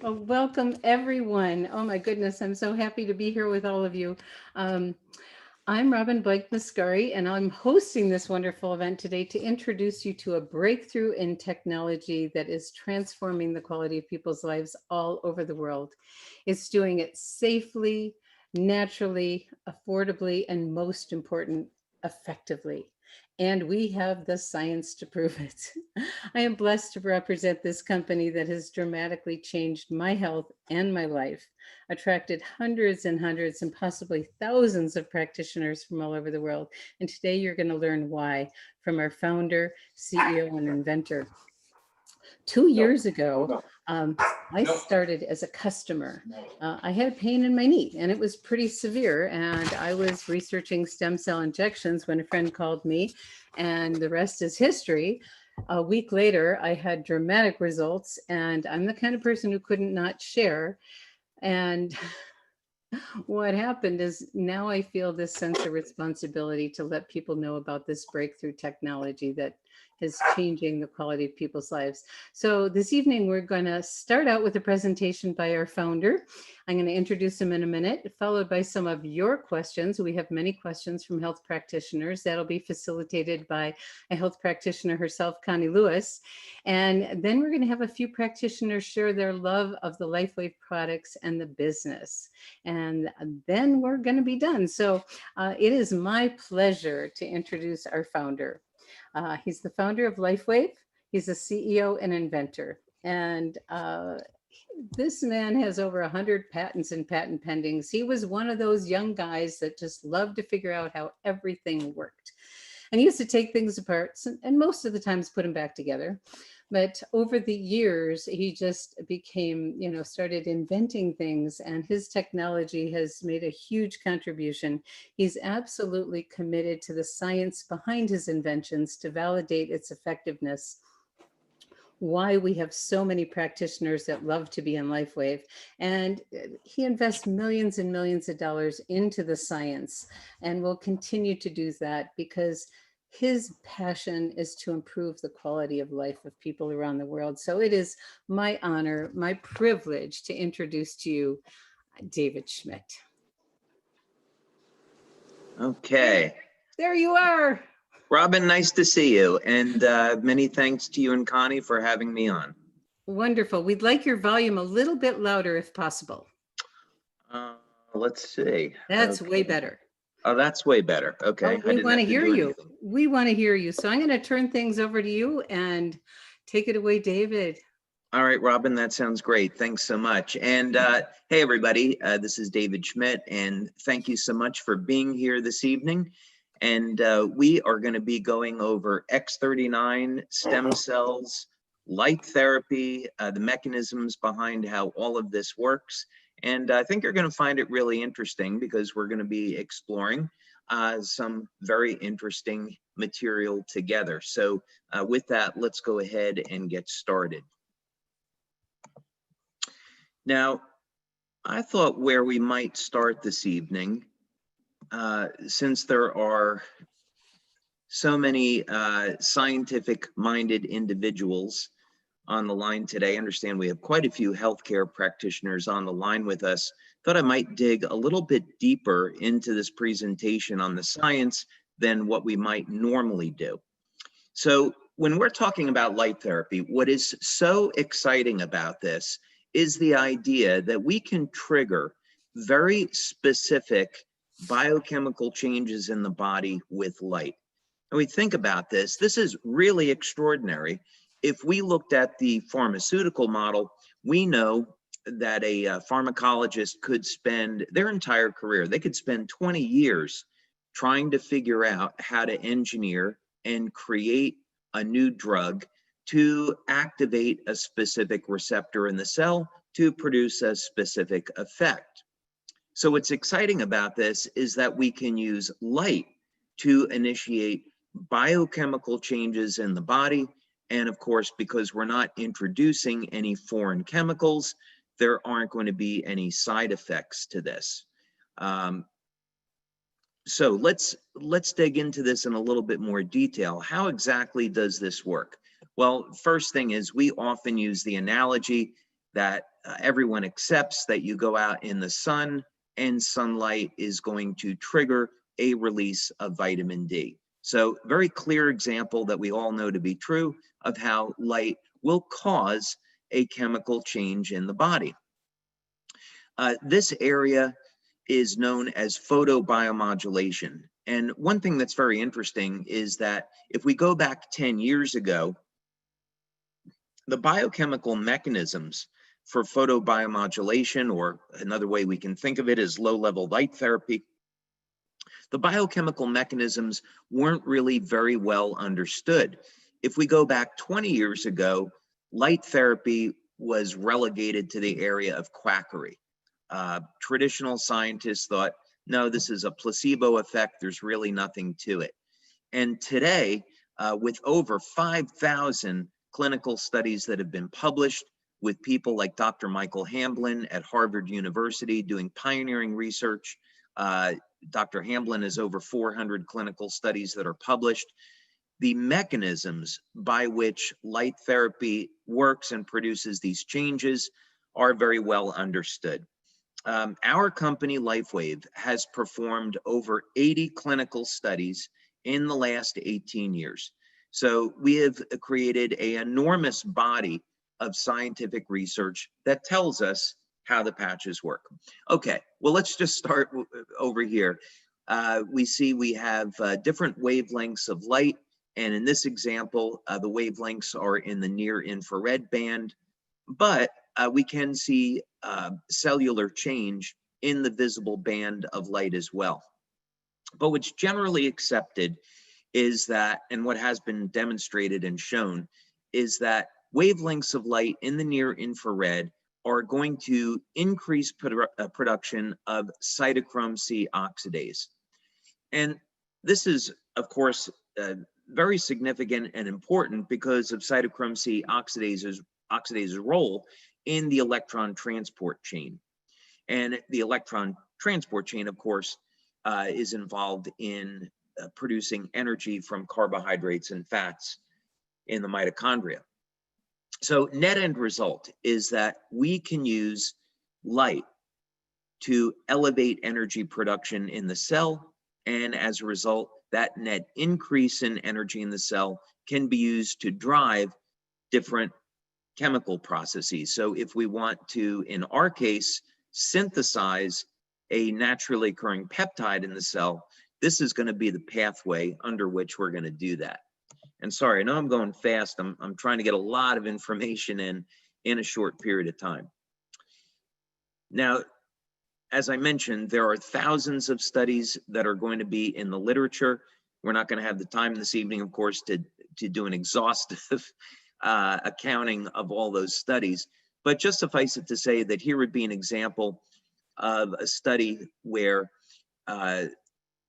Well, welcome everyone. Oh my goodness, I'm so happy to be here with all of you. Um, I'm Robin Blake Mascari, and I'm hosting this wonderful event today to introduce you to a breakthrough in technology that is transforming the quality of people's lives all over the world. It's doing it safely, naturally, affordably, and most important, effectively. And we have the science to prove it. I am blessed to represent this company that has dramatically changed my health and my life, attracted hundreds and hundreds and possibly thousands of practitioners from all over the world. And today you're going to learn why from our founder, CEO, and inventor. 2 years ago, I started as a customer. I had pain in my knee and it was pretty severe. And I was researching stem cell injections when a friend called me, and the rest is history. A week later, I had dramatic results, and I'm the kind of person who couldn't not share. And what happened is now I feel this sense of responsibility to let people know about this breakthrough technology that is changing the quality of people's lives. So this evening, we're going to start out with a presentation by our founder. I'm going to introduce him in a minute, followed by some of your questions. We have many questions from health practitioners. That'll be facilitated by a health practitioner herself, Connie Lewis. And then we're going to have a few practitioners share their love of the LifeWave products and the business. And then we're going to be done. So it is my pleasure to introduce our founder. He's the founder of LifeWave. He's a CEO and inventor. And this man has over 100 patents and patent pendings. He was one of those young guys that just loved to figure out how everything worked. And he used to take things apart and most of the times put them back together. But over the years, he just became, started inventing things, and his technology has made a huge contribution. He's absolutely committed to the science behind his inventions to validate its effectiveness, why we have so many practitioners that love to be in LifeWave. And he invests millions and millions of dollars into the science and will continue to do that because his passion is to improve the quality of life of people around the world. So it is my honor, my privilege to introduce to you David Schmidt. Okay. There you are. Robin, nice to see you. And many thanks to you and Connie for having me on. Wonderful. We'd like your volume a little bit louder if possible. Let's see. That's way better. Oh, that's way better. Okay. Oh, we want to hear you. We want to hear you. So I'm going to turn things over to you and take it away, David. All right, Robin, that sounds great. Thanks so much. And hey, everybody, this is David Schmidt, and thank you so much for being here this evening. And we are going to be going over X39, stem cells, light therapy, the mechanisms behind how all of this works. And I think you're going to find it really interesting because we're going to be exploring some very interesting material together. So with that, let's go ahead and get started. Now, I thought where we might start this evening, since there are so many scientific-minded individuals on the line today, I understand we have quite a few healthcare practitioners on the line with us, thought I might dig a little bit deeper into this presentation on the science than what we might normally do. So when we're talking about light therapy, what is so exciting about this is the idea that we can trigger very specific biochemical changes in the body with light. And we think about this, this is really extraordinary. If we looked at the pharmaceutical model, we know that a pharmacologist could spend their entire career, they could spend 20 years trying to figure out how to engineer and create a new drug to activate a specific receptor in the cell to produce a specific effect. So what's exciting about this is that we can use light to initiate biochemical changes in the body. And of course, because we're not introducing any foreign chemicals, there aren't going to be any side effects to this. So let's dig into this in a little bit more detail. How exactly does this work? Well, first thing is we often use the analogy that everyone accepts that you go out in the sun and sunlight is going to trigger a release of vitamin D. So very clear example that we all know to be true of how light will cause a chemical change in the body. This area is known as photobiomodulation. And one thing that's very interesting is that if we go back 10 years ago, the biochemical mechanisms for photobiomodulation, or another way we can think of it is low-level light therapy, the biochemical mechanisms weren't really very well understood. If we go back 20 years ago, light therapy was relegated to the area of quackery. Traditional scientists thought, no, this is a placebo effect, there's really nothing to it. And today, with over 5,000 clinical studies that have been published with people like Dr. Michael Hamblin at Harvard University doing pioneering research, Dr. Hamblin has over 400 clinical studies that are published. The mechanisms by which light therapy works and produces these changes are very well understood. Our company, LifeWave, has performed over 80 clinical studies in the last 18 years. So we have created an enormous body of scientific research that tells us how the patches work. Okay, well, let's just start over here. We see we have different wavelengths of light, and in this example, the wavelengths are in the near infrared band, but we can see cellular change in the visible band of light as well. But what's generally accepted is that, and what has been demonstrated and shown, is that wavelengths of light in the near infrared are going to increase production of cytochrome C oxidase. And this is, of course, very significant and important because of cytochrome C oxidase's role in the electron transport chain. And the electron transport chain, of course, is involved in producing energy from carbohydrates and fats in the mitochondria. So net end result is that we can use light to elevate energy production in the cell, and as a result, that net increase in energy in the cell can be used to drive different chemical processes. So if we want to, in our case, synthesize a naturally occurring peptide in the cell, this is going to be the pathway under which we're going to do that. And sorry, I know I'm going fast. I'm trying to get a lot of information in a short period of time. Now, as I mentioned, there are thousands of studies that are going to be in the literature. We're not going to have the time this evening, of course, to do an exhaustive accounting of all those studies, but just suffice it to say that here would be an example of a study where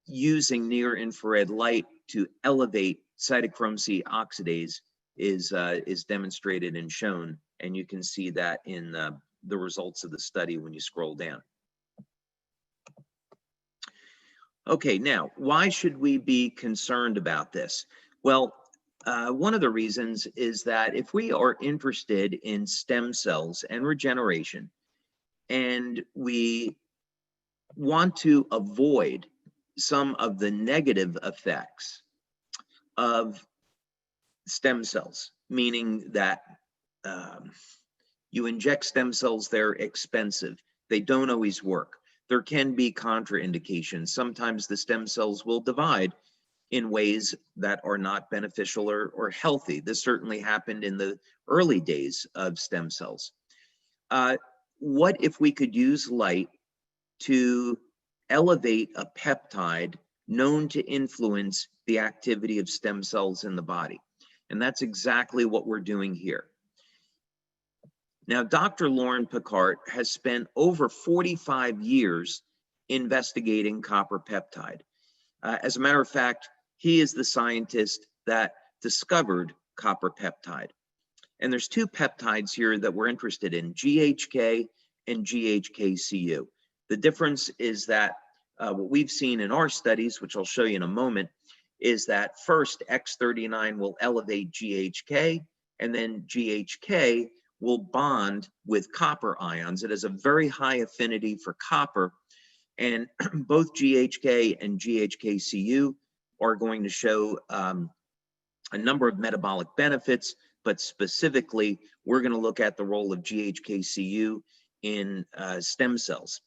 using near infrared light to elevate cytochrome C oxidase is demonstrated and shown, and you can see that in the results of the study when you scroll down. Okay, now, why should we be concerned about this? Well, one of the reasons is that if we are interested in stem cells and regeneration, and we want to avoid some of the negative effects of stem cells, meaning that you inject stem cells, they're expensive, they don't always work. There can be contraindications. Sometimes the stem cells will divide in ways that are not beneficial or healthy. This certainly happened in the early days of stem cells. What if we could use light to elevate a peptide known to influence the activity of stem cells in the body? And that's exactly what we're doing here. Now, Dr. Lauren Picard has spent over 45 years investigating copper peptide. As a matter of fact, he is the scientist that discovered copper peptide. And there's two peptides here that we're interested in, GHK and GHK-Cu. The difference is that what we've seen in our studies, which I'll show you in a moment, is that first X39 will elevate GHK, and then GHK will bond with copper ions. It has a very high affinity for copper, and both GHK and GHKCU are going to show a number of metabolic benefits, but specifically, we're going to look at the role of GHKCU in stem cells.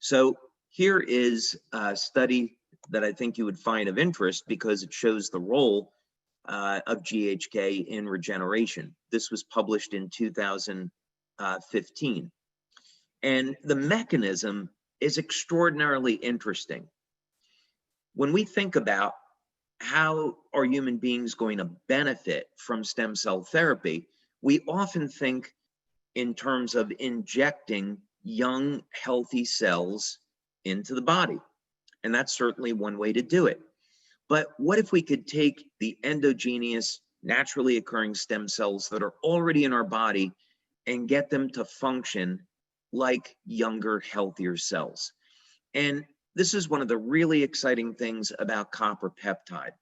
So here is a study that I think you would find of interest because it shows the role of GHK in regeneration. This was published in 2015. And the mechanism is extraordinarily interesting. When we think about how are human beings going to benefit from stem cell therapy, we often think in terms of injecting young, healthy cells into the body. And that's certainly one way to do it. But what if we could take the endogenous, naturally occurring stem cells that are already in our body and get them to function like younger, healthier cells? And this is one of the really exciting things about copper peptide.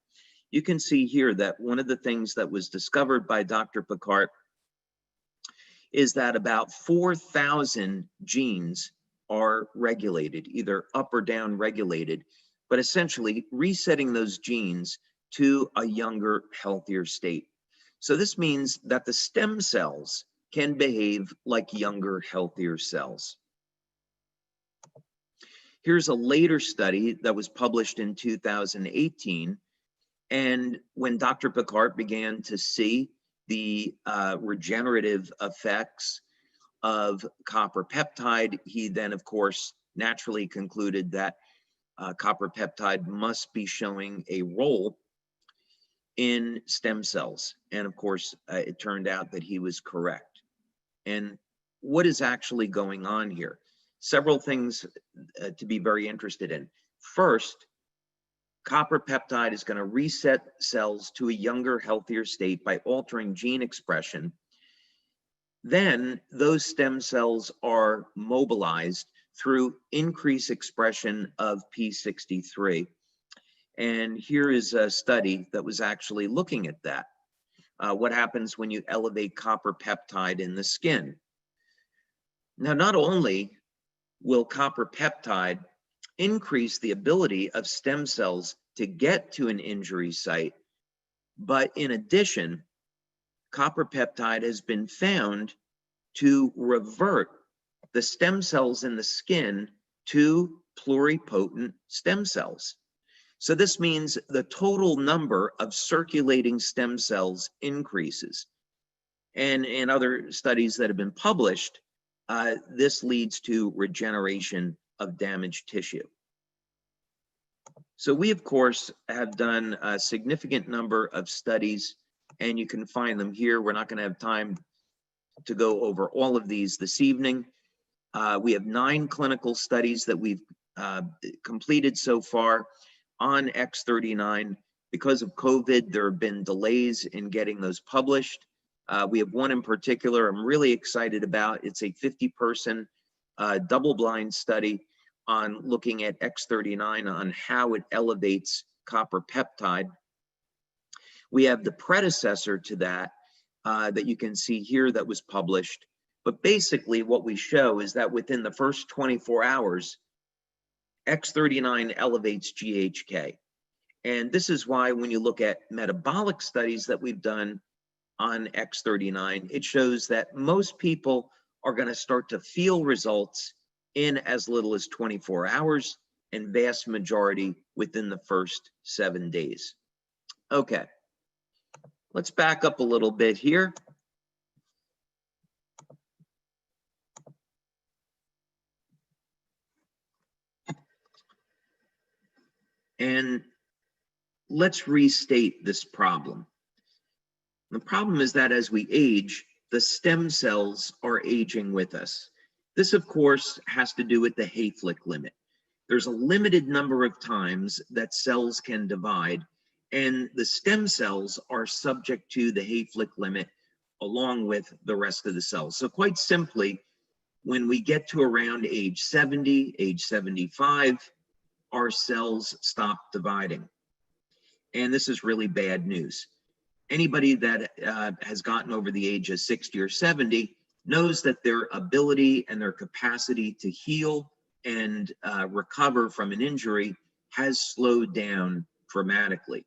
You can see here that one of the things that was discovered by Dr. Picard is that about 4,000 genes are regulated, either up or down regulated, but essentially resetting those genes to a younger, healthier state. So this means that the stem cells can behave like younger, healthier cells. Here's a later study that was published in 2018. And when Dr. Picard began to see the regenerative effects of copper peptide, he then, of course, naturally concluded that copper peptide must be showing a role in stem cells. And of course, it turned out that he was correct. And what is actually going on here? Several things to be very interested in. First, copper peptide is going to reset cells to a younger, healthier state by altering gene expression. Then those stem cells are mobilized through increased expression of P63. And here is a study that was actually looking at that. What happens when you elevate copper peptide in the skin? Now, not only will copper peptide increase the ability of stem cells to get to an injury site, but in addition, copper peptide has been found to revert the stem cells in the skin to pluripotent stem cells. So this means the total number of circulating stem cells increases. And in other studies that have been published, this leads to regeneration of damaged tissue. So we, of course, have done a significant number of studies, and you can find them here. We're not going to have time to go over all of these this evening. We have 9 clinical studies that we've completed so far on X39. Because of COVID, there have been delays in getting those published. We have one in particular I'm really excited about. It's a 50-person double-blind study on looking at X39 on how it elevates copper peptide. We have the predecessor to that that you can see here that was published. But basically what we show is that within the first 24 hours, X39 elevates GHK. And this is why when you look at metabolic studies that we've done on X39, it shows that most people are going to start to feel results in as little as 24 hours, and vast majority within the first 7 days. Okay, let's back up a little bit here. And let's restate this problem. The problem is that as we age, the stem cells are aging with us. This, of course, has to do with the Hayflick limit. There's a limited number of times that cells can divide, and the stem cells are subject to the Hayflick limit along with the rest of the cells. So quite simply, when we get to around age 70, age 75, our cells stop dividing. And this is really bad news. Anybody that has gotten over the age of 60 or 70 knows that their ability and their capacity to heal and recover from an injury has slowed down dramatically.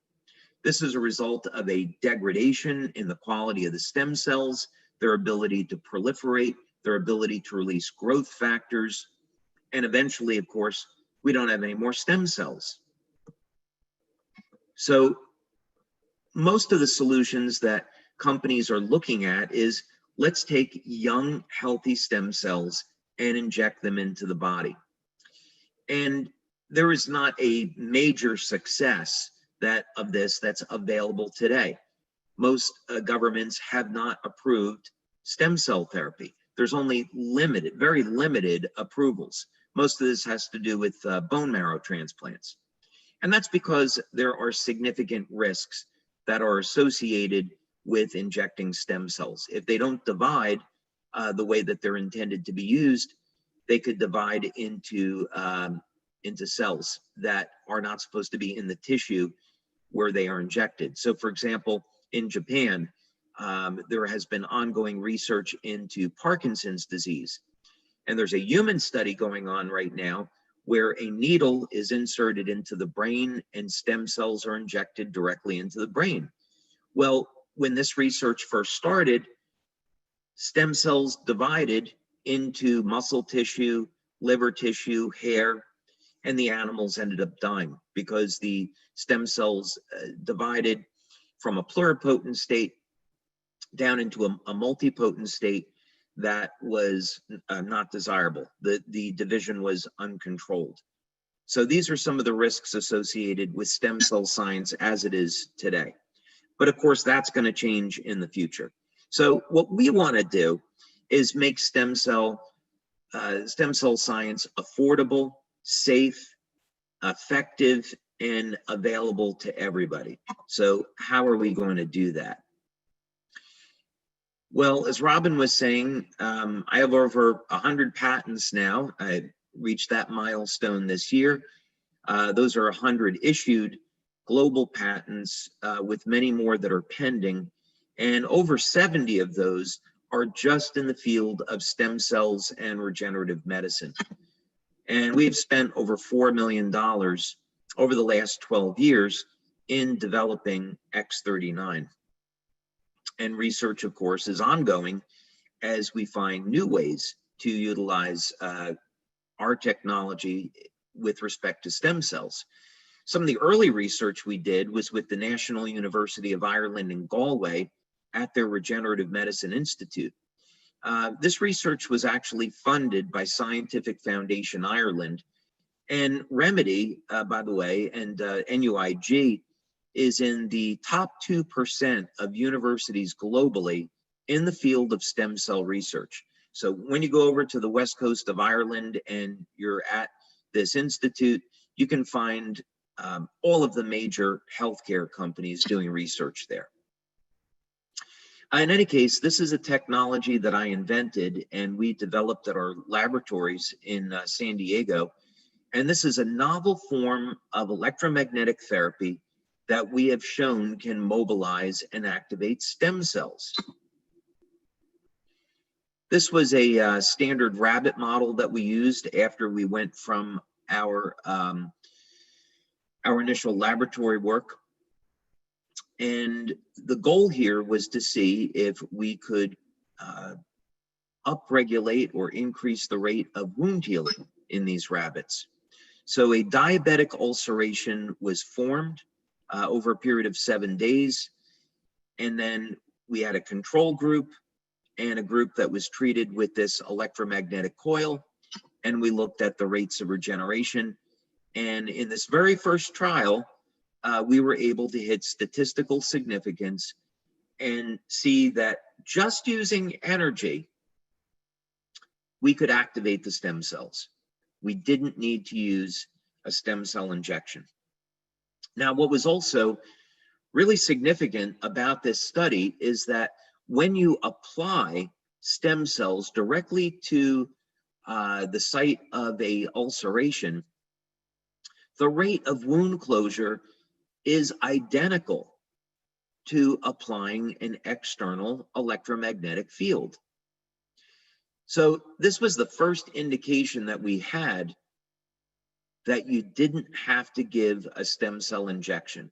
This is a result of a degradation in the quality of the stem cells, their ability to proliferate, their ability to release growth factors, and eventually, of course, we don't have any more stem cells. So most of the solutions that companies are looking at is, let's take young, healthy stem cells and inject them into the body. And there is not a major success of this that's available today. Most governments have not approved stem cell therapy. There's only limited, very limited approvals. Most of this has to do with bone marrow transplants. And that's because there are significant risks that are associated with injecting stem cells. If they don't divide the way that they're intended to be used, they could divide into cells that are not supposed to be in the tissue where they are injected. So for example, in Japan, there has been ongoing research into Parkinson's disease. And there's a human study going on right now where a needle is inserted into the brain and stem cells are injected directly into the brain. Well, when this research first started, stem cells divided into muscle tissue, liver tissue, hair, and the animals ended up dying because the stem cells divided from a pluripotent state down into a multipotent state that was not desirable. The division was uncontrolled. So these are some of the risks associated with stem cell science as it is today. But of course, that's going to change in the future. So what we want to do is make stem cell science affordable, safe, effective, and available to everybody. So how are we going to do that? Well, as Robin was saying, I have over 100 patents now. I reached that milestone this year. Those are 100 issued global patents with many more that are pending. And over 70 of those are just in the field of stem cells and regenerative medicine. And we've spent over $4 million over the last 12 years in developing X39. And research, of course, is ongoing as we find new ways to utilize our technology with respect to stem cells. Some of the early research we did was with the National University of Ireland in Galway at their Regenerative Medicine Institute. This research was actually funded by Scientific Foundation Ireland. And Remedy, by the way, and NUIG is in the top 2% of universities globally in the field of stem cell research. So when you go over to the west coast of Ireland and you're at this institute, you can find all of the major healthcare companies doing research there. In any case, this is a technology that I invented and we developed at our laboratories in San Diego. And this is a novel form of electromagnetic therapy that we have shown can mobilize and activate stem cells. This was a standard rabbit model that we used after we went from our initial laboratory work. And the goal here was to see if we could upregulate or increase the rate of wound healing in these rabbits. So a diabetic ulceration was formed over a period of 7 days. And then we had a control group and a group that was treated with this electromagnetic coil. And we looked at the rates of regeneration. And in this very first trial, we were able to hit statistical significance and see that just using energy, we could activate the stem cells. We didn't need to use a stem cell injection. Now, what was also really significant about this study is that when you apply stem cells directly to the site of a ulceration, the rate of wound closure is identical to applying an external electromagnetic field. So this was the first indication that we had that you didn't have to give a stem cell injection.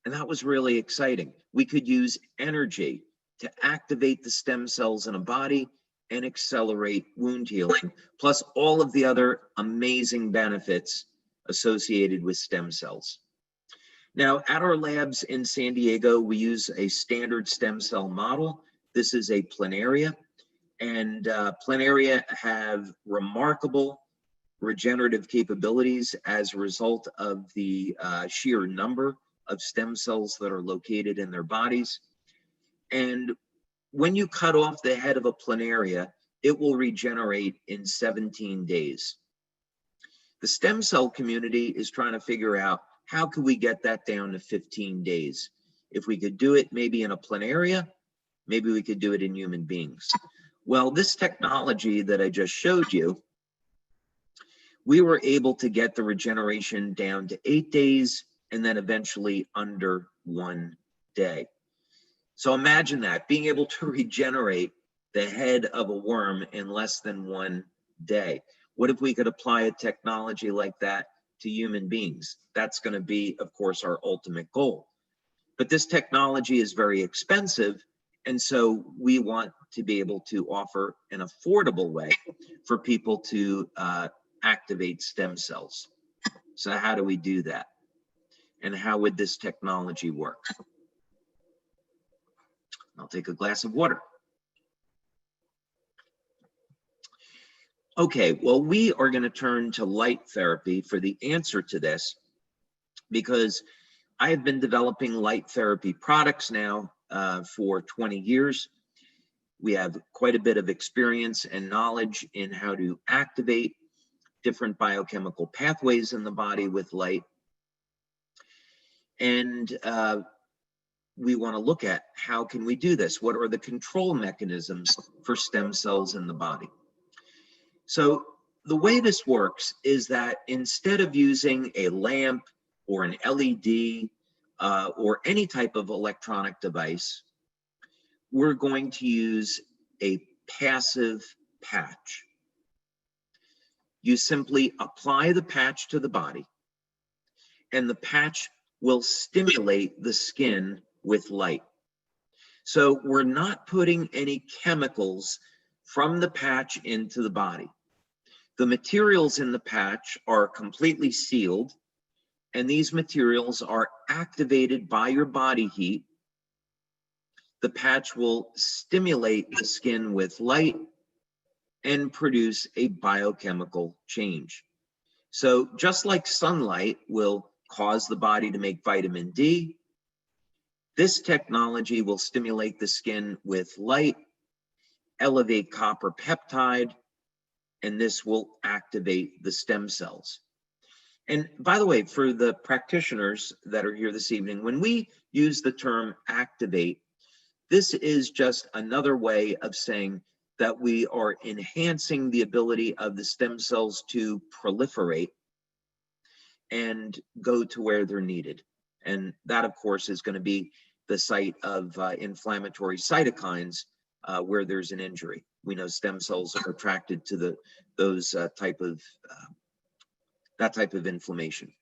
And that was really exciting. We could use energy to activate the stem cells in a body and accelerate wound healing, plus all of the other amazing benefits associated with stem cells. Now, at our labs in San Diego, we use a standard stem cell model. This is a planaria, and planaria have remarkable regenerative capabilities as a result of the sheer number of stem cells that are located in their bodies. And when you cut off the head of a planaria, it will regenerate in 17 days. The stem cell community is trying to figure out how could we get that down to 15 days? If we could do it maybe in a planaria, maybe we could do it in human beings. Well, this technology that I just showed you, we were able to get the regeneration down to 8 days and then eventually under 1 day. So imagine that, being able to regenerate the head of a worm in less than 1 day. What if we could apply a technology like that to human beings? That's going to be, of course, our ultimate goal. But this technology is very expensive, and so we want to be able to offer an affordable way for people to activate stem cells. So how do we do that? And how would this technology work? I'll take a glass of water. Okay, well, we are going to turn to light therapy for the answer to this, because I have been developing light therapy products now for 20 years. We have quite a bit of experience and knowledge in how to activate different biochemical pathways in the body with light. And we want to look at how can we do this? What are the control mechanisms for stem cells in the body? So the way this works is that instead of using a lamp or an LED or any type of electronic device, we're going to use a passive patch. You simply apply the patch to the body, and the patch will stimulate the skin with light. So we're not putting any chemicals from the patch into the body. The materials in the patch are completely sealed, and these materials are activated by your body heat. The patch will stimulate the skin with light and produce a biochemical change. So just like sunlight will cause the body to make vitamin D, this technology will stimulate the skin with light, elevate copper peptide, and this will activate the stem cells. And by the way, for the practitioners that are here this evening, when we use the term activate, this is just another way of saying that we are enhancing the ability of the stem cells to proliferate and go to where they're needed. And that, of course, is going to be the site of inflammatory cytokines where there's an injury. We know stem cells are attracted to that type of inflammation.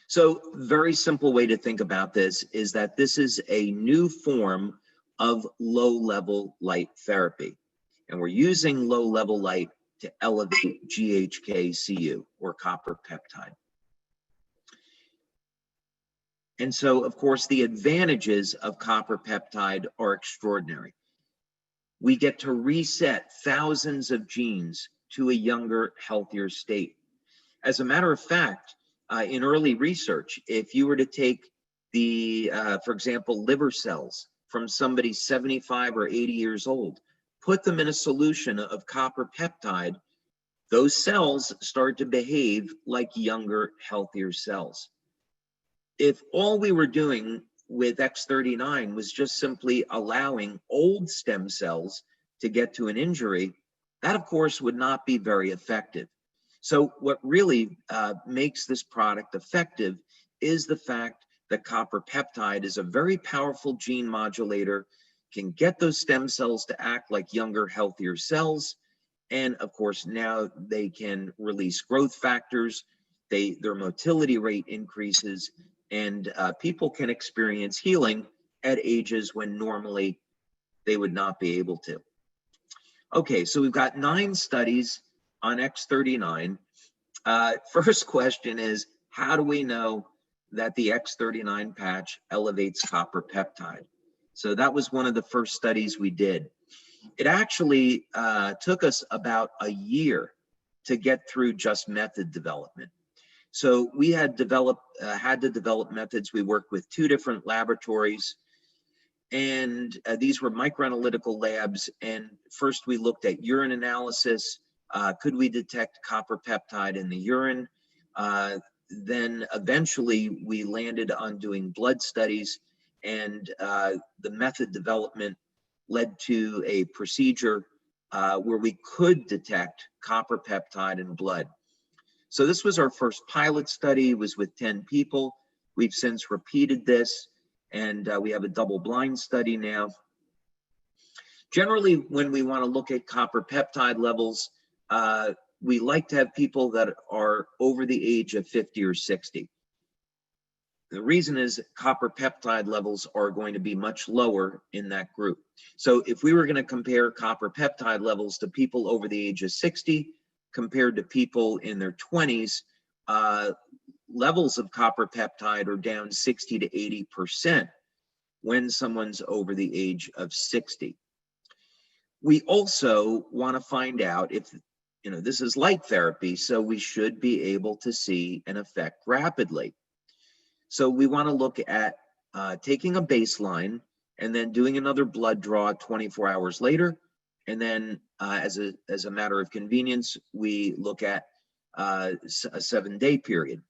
So very simple way to think about this is that this is a new form of low-level light therapy. And we're using low-level light to elevate GHK-Cu, or copper peptide. And so, of course, the advantages of copper peptide are extraordinary. We get to reset thousands of genes to a younger, healthier state. As a matter of fact, in early research, if you were to take for example, liver cells from somebody 75 or 80 years old, put them in a solution of copper peptide, those cells start to behave like younger, healthier cells. If all we were doing with X39 was just simply allowing old stem cells to get to an injury, that of course would not be very effective. So what really makes this product effective is the fact that copper peptide is a very powerful gene modulator, can get those stem cells to act like younger, healthier cells. And of course, now they can release growth factors, their motility rate increases, and people can experience healing at ages when normally they would not be able to. Okay, so we've got 9 studies on X39. First question is, how do we know that the X39 patch elevates copper peptide? So that was one of the first studies we did. It actually took us about a year to get through just method development. So we had to develop methods. We worked with 2 different laboratories, and these were microanalytical labs. And first we looked at urine analysis. Could we detect copper peptide in the urine? Then eventually we landed on doing blood studies, and the method development led to a procedure where we could detect copper peptide in blood. So this was our first pilot study. It was with 10 people. We've since repeated this, and we have a double-blind study now. Generally, when we want to look at copper peptide levels, we like to have people that are over the age of 50 or 60. The reason is copper peptide levels are going to be much lower in that group. So if we were going to compare copper peptide levels to people over the age of 60 compared to people in their 20s, levels of copper peptide are down 60 to 80% when someone's over the age of 60. We also want to find out if, this is light therapy, so we should be able to see an effect rapidly. So we want to look at taking a baseline and then doing another blood draw 24 hours later. And then as a matter of convenience, we look at a 7-day period.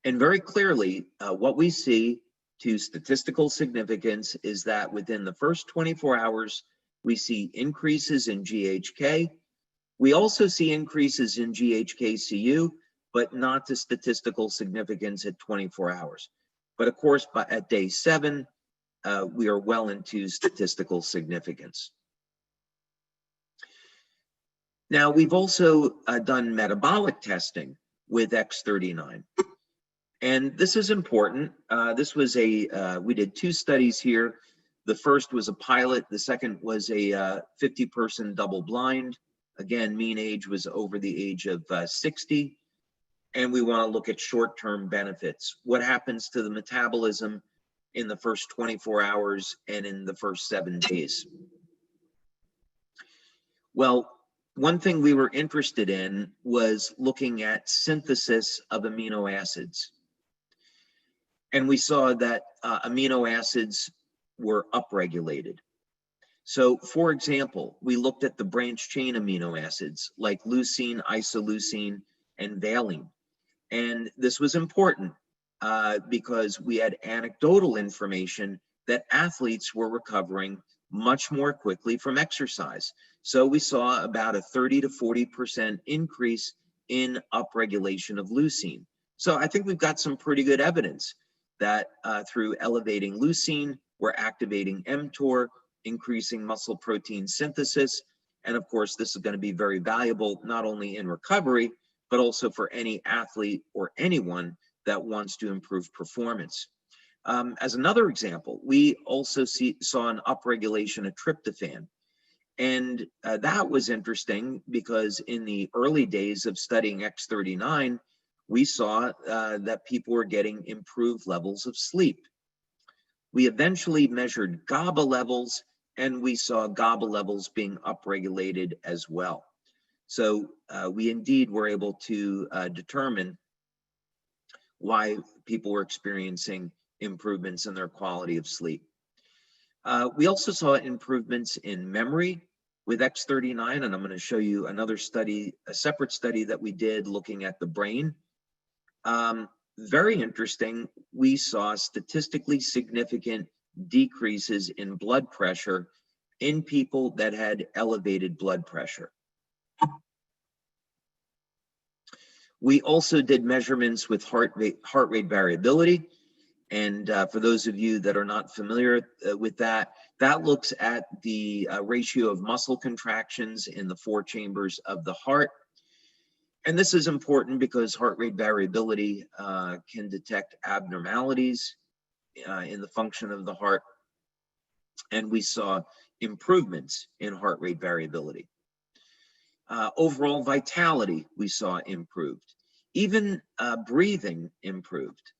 And very clearly, what we see to statistical significance is that within the first 24 hours, we see increases in GHK. We also see increases in GHK-Cu, but not to statistical significance at 24 hours. But of course, at day 7, we are well into statistical significance. Now, we've also done metabolic testing with X39. And this is important. This was we did 2 studies here. The first was a pilot. The second was a 50-person double-blind. Again, mean age was over the age of 60. And we want to look at short-term benefits. What happens to the metabolism in the first 24 hours and in the first 7 days? Well, one thing we were interested in was looking at synthesis of amino acids. And we saw that amino acids were upregulated. So, for example, we looked at the branch chain amino acids like leucine, isoleucine, and valine. And this was important because we had anecdotal information that athletes were recovering much more quickly from exercise. So we saw about a 30 to 40% increase in upregulation of leucine. So I think we've got some pretty good evidence that through elevating leucine, we're activating mTOR, increasing muscle protein synthesis. And of course, this is going to be very valuable, not only in recovery, but also for any athlete or anyone that wants to improve performance. As another example, we also saw an upregulation of tryptophan. And that was interesting because in the early days of studying X39, we saw that people were getting improved levels of sleep. We eventually measured GABA levels, and we saw GABA levels being upregulated as well. So we indeed were able to determine why people were experiencing improvements in their quality of sleep. We also saw improvements in memory with X39, and I'm going to show you another study, a separate study that we did looking at the brain. Very interesting, we saw statistically significant decreases in blood pressure in people that had elevated blood pressure. We also did measurements with heart rate variability, And for those of you that are not familiar with that, that looks at the ratio of muscle contractions in the four chambers of the heart. And this is important because heart rate variability can detect abnormalities in the function of the heart. And we saw improvements in heart rate variability. Overall vitality, we saw improved. Even breathing improved.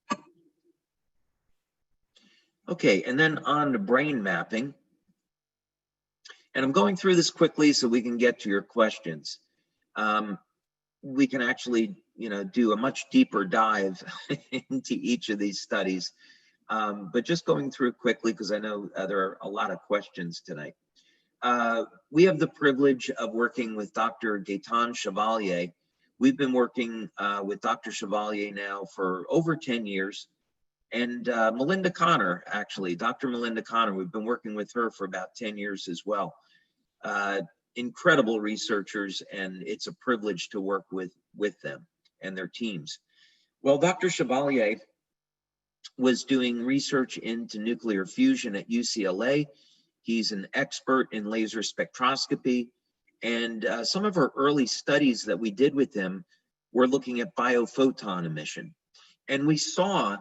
Okay, and then on to brain mapping. And I'm going through this quickly so we can get to your questions. We can actually, do a much deeper dive into each of these studies. But just going through quickly, because I know there are a lot of questions tonight. We have the privilege of working with Dr. Gaetan Chevalier. We've been working with Dr. Chevalier now for over 10 years. And Melinda Connor, actually, Dr. Melinda Connor, we've been working with her for about 10 years as well. Incredible researchers, and it's a privilege to work with them and their teams. Well, Dr. Chevalier was doing research into nuclear fusion at UCLA. He's an expert in laser spectroscopy. And some of our early studies that we did with him were looking at biophoton emission. And we saw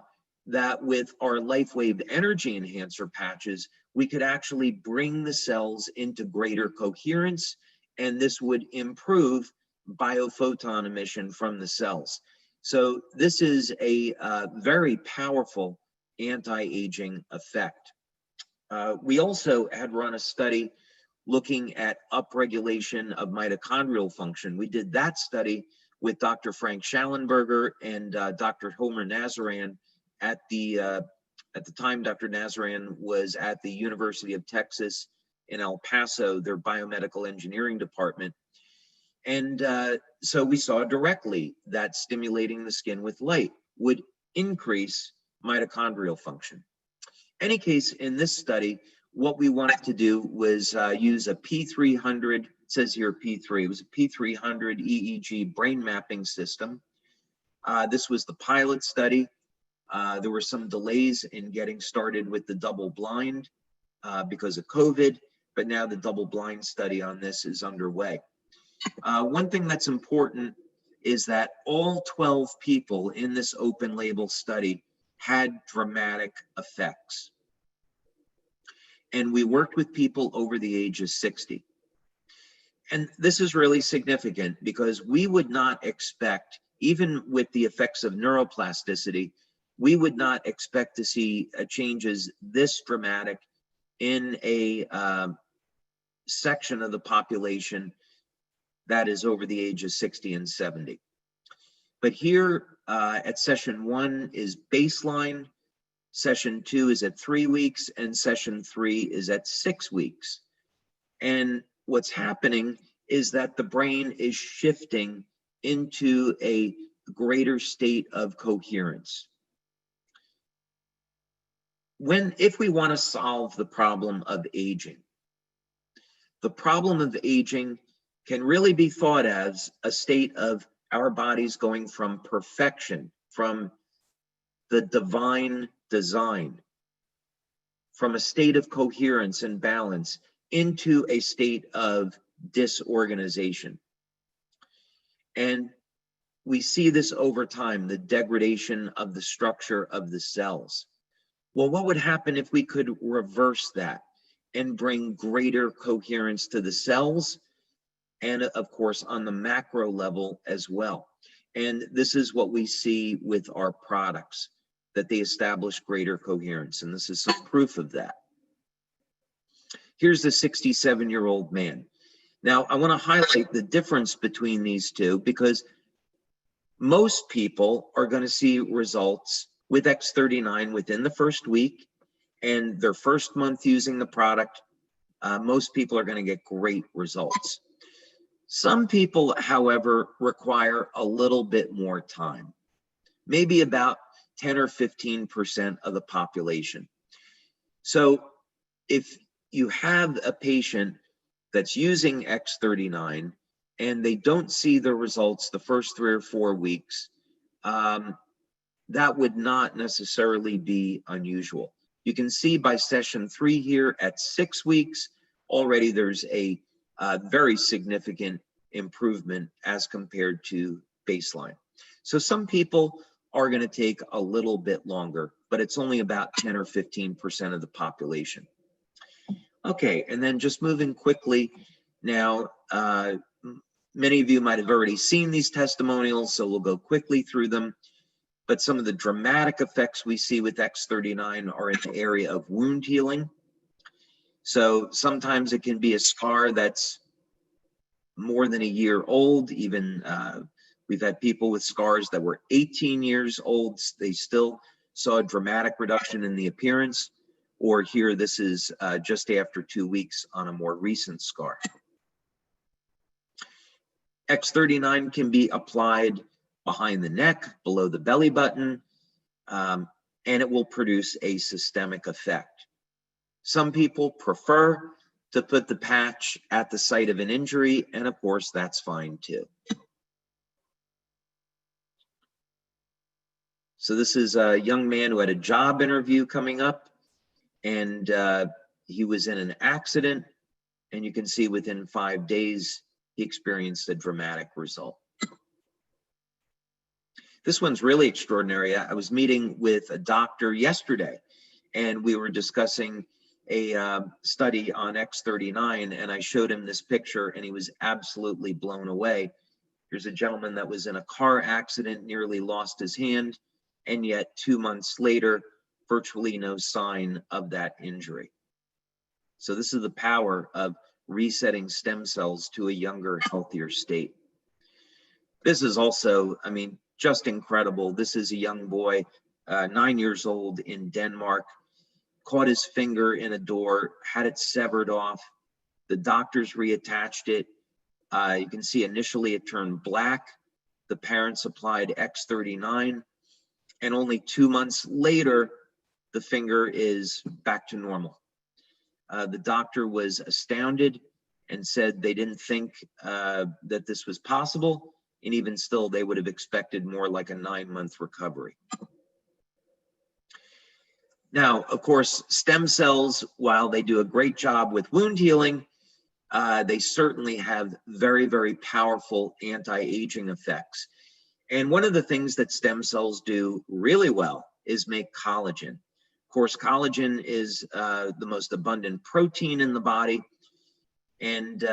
that with our LifeWave energy enhancer patches, we could actually bring the cells into greater coherence, and this would improve biophoton emission from the cells. So this is a very powerful anti-aging effect. We also had run a study looking at upregulation of mitochondrial function. We did that study with Dr. Frank Schallenberger and Dr. Homer Nazaran at the time. Dr. Nazaran was at the University of Texas in El Paso, their biomedical engineering department. And so we saw directly that stimulating the skin with light would increase mitochondrial function. Any case, in this study, what we wanted to do was use a P300, it says here P3, it was a P300 EEG brain mapping system. This was the pilot study. There were some delays in getting started with the double blind because of COVID, but now the double blind study on this is underway. One thing that's important is that all 12 people in this open label study had dramatic effects. And we worked with people over the age of 60. And this is really significant because we would not expect, even with the effects of neuroplasticity, we would not expect to see changes this dramatic in a section of the population that is over the age of 60 and 70. But here at session 1 is baseline, session 2 is at 3 weeks, and session 3 is at 6 weeks. And what's happening is that the brain is shifting into a greater state of coherence. If we want to solve the problem of aging, the problem of aging can really be thought as a state of our bodies going from perfection, from the divine design, from a state of coherence and balance into a state of disorganization. And we see this over time, the degradation of the structure of the cells. Well, what would happen if we could reverse that and bring greater coherence to the cells, and of course on the macro level as well? And this is what we see with our products, that they establish greater coherence, and this is some proof of that. Here's the 67-year-old man. Now, I want to highlight the difference between these two because most people are going to see results with X39 within the first week and their first month using the product. Most people are going to get great results. Some people, however, require a little bit more time, maybe about 10 or 15% of the population. So if you have a patient that's using X39 and they don't see the results the first 3 or 4 weeks, that would not necessarily be unusual. You can see by session 3 here at 6 weeks, already there's a very significant improvement as compared to baseline. So some people are going to take a little bit longer, but it's only about 10 or 15% of the population. Okay, and then just moving quickly now, many of you might have already seen these testimonials, so we'll go quickly through them. But some of the dramatic effects we see with X39 are in the area of wound healing. So sometimes it can be a scar that's more than a year old. Even we've had people with scars that were 18 years old. They still saw a dramatic reduction in the appearance. Or here, this is just after 2 weeks on a more recent scar. X39 can be applied behind the neck, below the belly button, and it will produce a systemic effect. Some people prefer to put the patch at the site of an injury, and of course, that's fine too. So this is a young man who had a job interview coming up, and he was in an accident, and you can see within 5 days, he experienced a dramatic result. This one's really extraordinary. I was meeting with a doctor yesterday, and we were discussing a study on X39, and I showed him this picture, and he was absolutely blown away. Here's a gentleman that was in a car accident, nearly lost his hand, and yet 2 months later, virtually no sign of that injury. So this is the power of resetting stem cells to a younger, healthier state. This is also, I mean, just incredible. This is a young boy, 9 years old in Denmark, caught his finger in a door, had it severed off. The doctors reattached it. You can see initially it turned black. The parents applied X39, and only 2 months later, the finger is back to normal. The doctor was astounded and said they didn't think that this was possible, and even still, they would have expected more like a 9-month recovery. Now, of course, stem cells, while they do a great job with wound healing, they certainly have very, very powerful anti-aging effects. And one of the things that stem cells do really well is make collagen. Of course, collagen is the most abundant protein in the body. And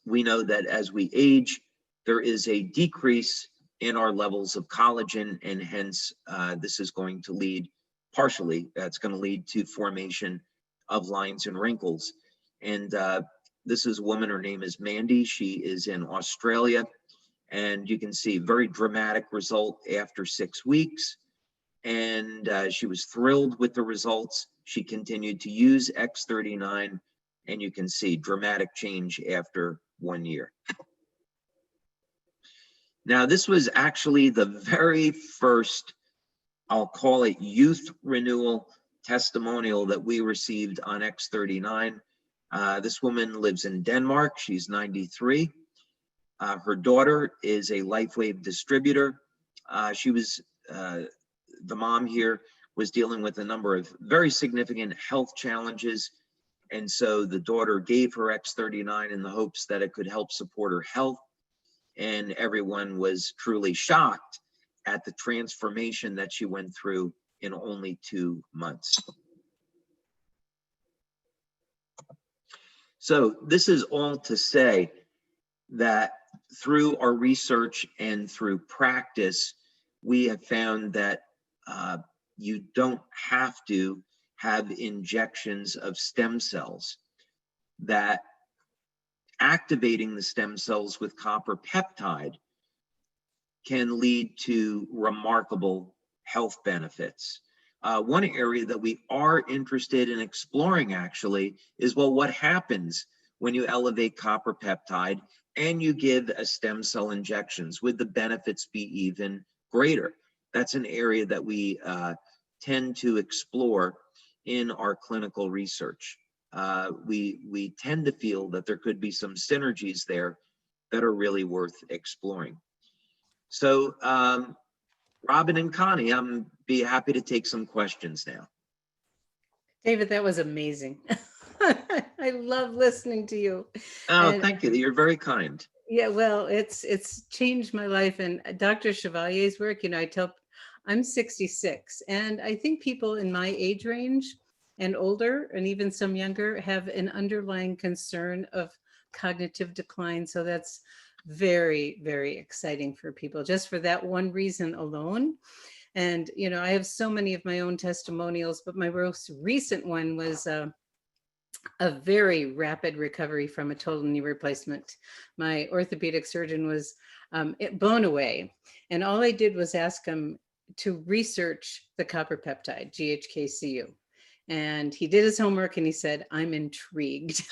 we know that as we age, there is a decrease in our levels of collagen, and hence this is going to lead, partially, that's going to lead to formation of lines and wrinkles. And this is a woman, her name is Mandy. She is in Australia, and you can see very dramatic result after 6 weeks. And she was thrilled with the results. She continued to use X39, and you can see dramatic change after 1 year. Now, this was actually the very first, I'll call it youth renewal testimonial that we received on X39. This woman lives in Denmark. She's 93. Her daughter is a LifeWave distributor. The mom here was dealing with a number of very significant health challenges. And so the daughter gave her X39 in the hopes that it could help support her health. And everyone was truly shocked at the transformation that she went through in only 2 months. So this is all to say that through our research and through practice, we have found that you don't have to have injections of stem cells, that activating the stem cells with copper peptide can lead to remarkable health benefits. One area that we are interested in exploring actually is, well, what happens when you elevate copper peptide and you give a stem cell injections? Would the benefits be even greater? That's an area that we tend to explore in our clinical research. We tend to feel that there could be some synergies there that are really worth exploring. So Robin and Connie, I'm be happy to take some questions now. David, that was amazing. I love listening to you. Oh, And thank you. You're very kind. yeah, well, it's changed my life. And Dr. Chevalier's work, I tell I'm 66, and I think people in my age range and older, and even some younger, have an underlying concern of cognitive decline. So that's very, very exciting for people, just for that one reason alone. And I have so many of my own testimonials, but my most recent one was a very rapid recovery from a total knee replacement. My orthopedic surgeon was blown away. And all I did was ask him to research the copper peptide, GHKCU. And he did his homework and he said, I'm intrigued.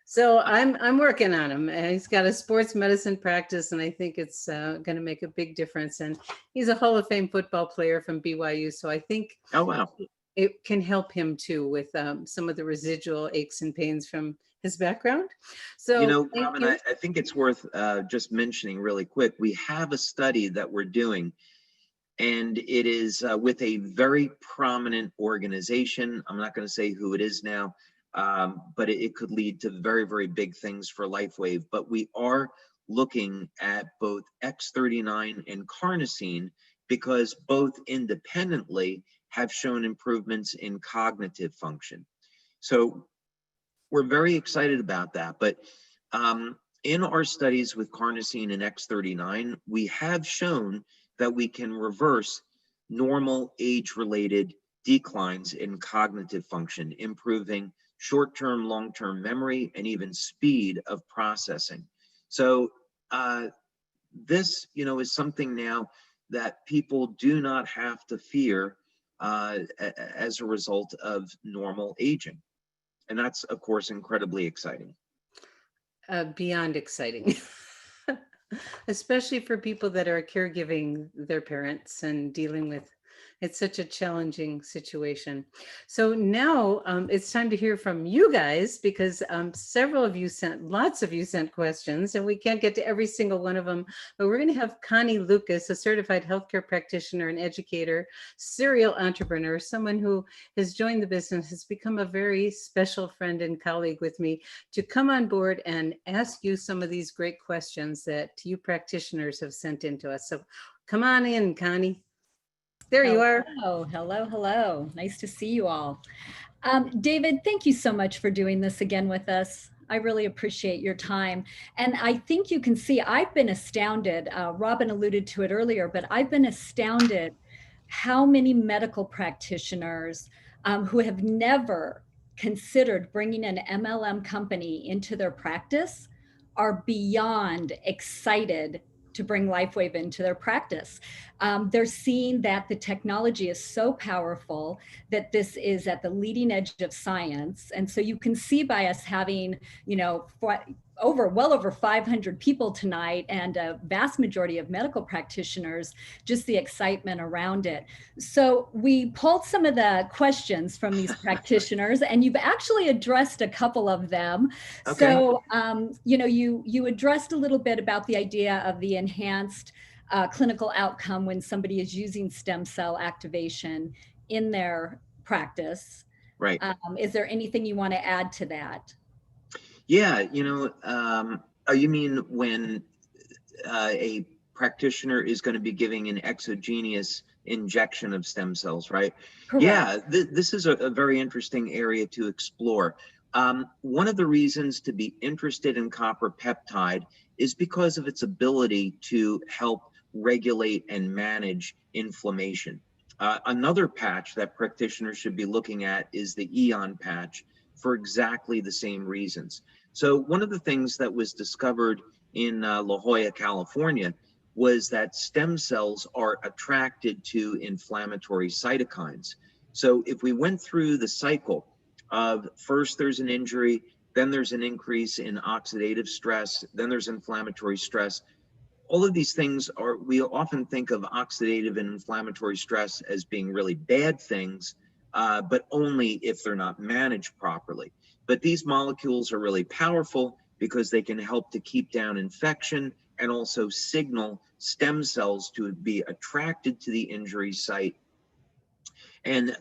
So I'm working on him. And he's got a sports medicine practice, and I think it's going to make a big difference. And he's a Hall of Fame football player from BYU. So I think Oh, wow. it can help him too with some of the residual aches and pains from his background. So thank Robin, you. I think it's worth just mentioning really quick. We have a study that we're doing, and it is with a very prominent organization. I'm not going to say who it is now, but it could lead to very, very big things for LifeWave. But we are looking at both X39 and carnosine because both independently have shown improvements in cognitive function. So we're very excited about that. But in our studies with carnosine and X39, we have shown that we can reverse normal age-related declines in cognitive function, improving short-term, long-term memory, and even speed of processing. So this, is something now that people do not have to fear as a result of normal aging. And that's, of course, incredibly exciting. Beyond exciting. Especially for people that are caregiving their parents and dealing with it's such a challenging situation. So now it's time to hear from you guys, because lots of you sent questions, and we can't get to every single one of them, but we're going to have Connie Lucas, a certified healthcare practitioner and educator, serial entrepreneur, someone who has joined the business, has become a very special friend and colleague with me, to come on board and ask you some of these great questions that you practitioners have sent in to us. So come on in, Connie. There you are. Hello, hello, hello. Nice to see you all. David, thank you so much for doing this again with us. I really appreciate your time. And I think you can see I've been astounded. Robin alluded to it earlier, but I've been astounded how many medical practitioners who have never considered bringing an MLM company into their practice are beyond excited to bring LifeWave into their practice. They're seeing that the technology is so powerful that this is at the leading edge of science. And so you can see by us having, well over 500 people tonight and a vast majority of medical practitioners, just the excitement around it. So we pulled some of the questions from these practitioners, and you've actually addressed a couple of them. Okay. So, you addressed a little bit about the idea of the enhanced clinical outcome when somebody is using stem cell activation in their practice. Right. Is there anything you want to add to that? Yeah, you mean when a practitioner is going to be giving an exogenous injection of stem cells, right? Correct. Yeah, this is a very interesting area to explore. One of the reasons to be interested in copper peptide is because of its ability to help regulate and manage inflammation. Another patch that practitioners should be looking at is the EON patch for exactly the same reasons. So one of the things that was discovered in La Jolla, California, was that stem cells are attracted to inflammatory cytokines. So if we went through the cycle of first there's an injury, then there's an increase in oxidative stress, then there's inflammatory stress. All of these things we often think of oxidative and inflammatory stress as being really bad things, but only if they're not managed properly. But these molecules are really powerful because they can help to keep down infection and also signal stem cells to be attracted to the injury site, and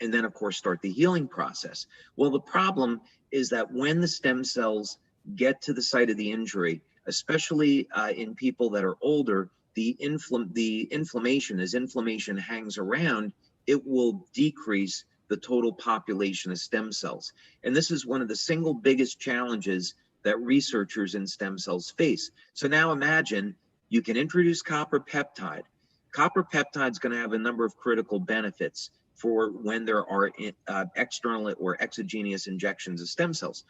then of course start the healing process. Well, the problem is that when the stem cells get to the site of the injury, especially in people that are older, the inflammation, as inflammation hangs around, it will decrease the total population of stem cells. And this is one of the single biggest challenges that researchers in stem cells face. So now imagine you can introduce copper peptide. Copper peptide is going to have a number of critical benefits for when there are external or exogenous injections of stem cells.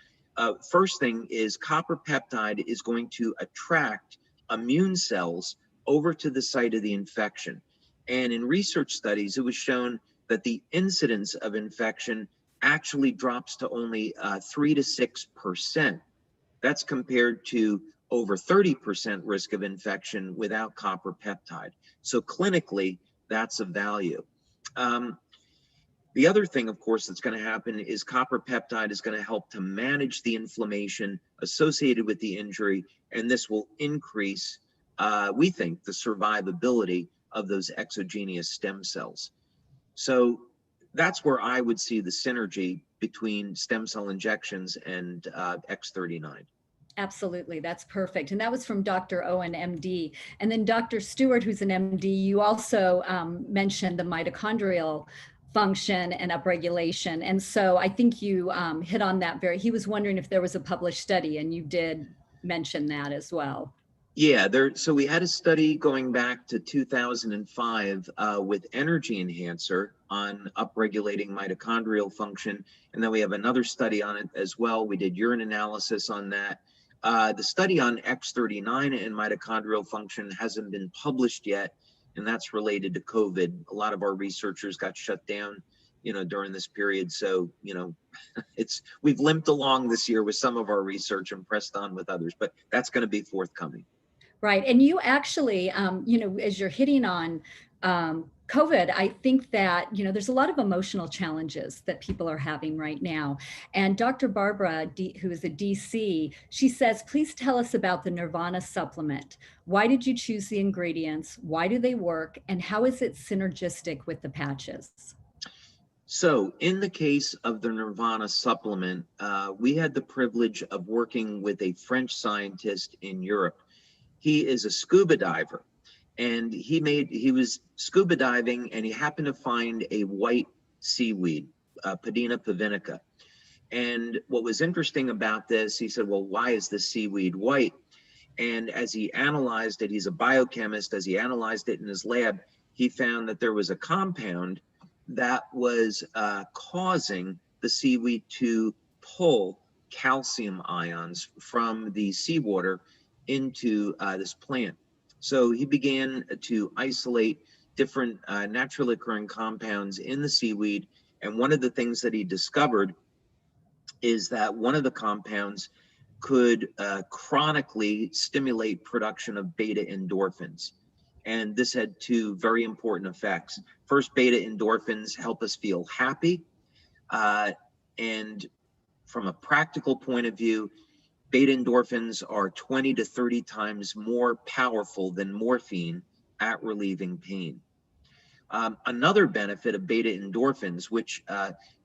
First thing is copper peptide is going to attract immune cells over to the site of the infection. And in research studies, it was shown that the incidence of infection actually drops to only 3 to 6%. That's compared to over 30% risk of infection without copper peptide. So clinically, that's of value. The other thing, of course, that's going to happen is copper peptide is going to help to manage the inflammation associated with the injury, and this will increase, we think, the survivability of those exogenous stem cells. So that's where I would see the synergy between stem cell injections and X39. Absolutely. That's perfect. And that was from Dr. Owen, MD. And then Dr. Stewart, who's an MD, you also mentioned the mitochondrial function and upregulation. And so I think you hit on that he was wondering if there was a published study, and you did mention that as well. Yeah, so we had a study going back to 2005 with energy enhancer on upregulating mitochondrial function. And then we have another study on it as well. We did urine analysis on that. The study on X39 and mitochondrial function hasn't been published yet, and that's related to COVID. A lot of our researchers got shut down, during this period. So, we've limped along this year with some of our research and pressed on with others, but that's going to be forthcoming. Right. And you actually, as you're hitting on COVID, I think that, there's a lot of emotional challenges that people are having right now. And Dr. Barbara, who is a DC, she says, please tell us about the Nirvana supplement. Why did you choose the ingredients? Why do they work? And how is it synergistic with the patches? So in the case of the Nirvana supplement, we had the privilege of working with a French scientist in Europe. He is a scuba diver, and he was scuba diving, and he happened to find a white seaweed, Padina pavinica. And what was interesting about this, he said, well, why is this seaweed white? And as he analyzed it, he's a biochemist, as he analyzed it in his lab, he found that there was a compound that was causing the seaweed to pull calcium ions from the seawater into this plant. So he began to isolate different naturally occurring compounds in the seaweed. And one of the things that he discovered is that one of the compounds could chronically stimulate production of beta endorphins. And this had two very important effects. First, beta endorphins help us feel happy. And from a practical point of view, beta endorphins are 20 to 30 times more powerful than morphine at relieving pain. Another benefit of beta endorphins, which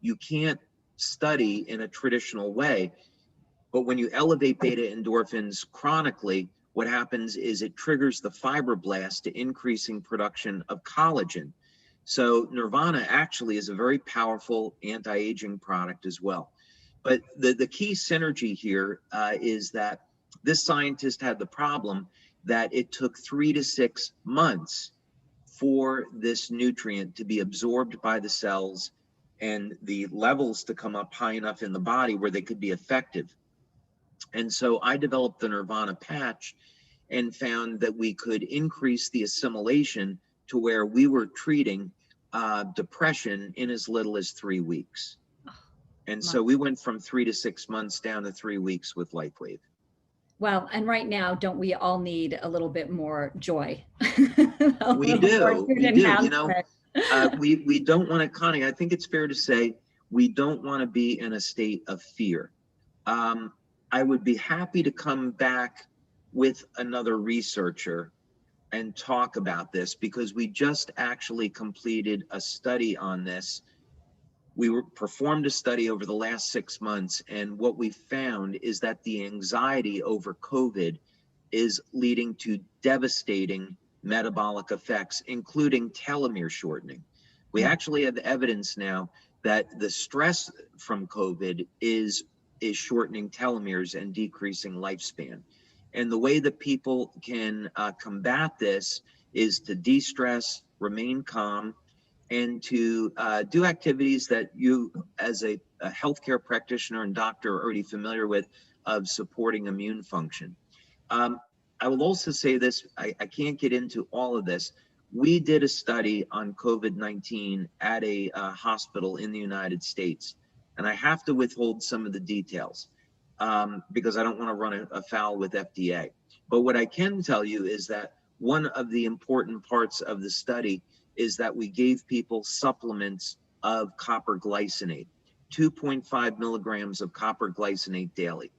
you can't study in a traditional way, but when you elevate beta endorphins chronically, what happens is it triggers the fibroblast to increasing production of collagen. So Nirvana actually is a very powerful anti-aging product as well. But the key synergy here is that this scientist had the problem that it took 3 to 6 months for this nutrient to be absorbed by the cells and the levels to come up high enough in the body where they could be effective. And so I developed the Nirvana patch and found that we could increase the assimilation to where we were treating depression in as little as 3 weeks. And so we went from 3 to 6 months down to 3 weeks with LifeWave. Well, and right now, don't we all need a little bit more joy? We do. We don't want to, Connie, I think it's fair to say, we don't want to be in a state of fear. I would be happy to come back with another researcher and talk about this, because we just actually completed a study on this. Performed a study over the last 6 months, and what we found is that the anxiety over COVID is leading to devastating metabolic effects, including telomere shortening. We actually have evidence now that the stress from COVID is shortening telomeres and decreasing lifespan. And the way that people can combat this is to de-stress, remain calm, and to do activities that you, as a healthcare practitioner and doctor, are already familiar with, of supporting immune function. I will also say this, I can't get into all of this. We did a study on COVID-19 at a hospital in the United States, and I have to withhold some of the details because I don't want to run afoul with FDA. But what I can tell you is that one of the important parts of the study is that we gave people supplements of copper glycinate, 2.5 milligrams of copper glycinate daily.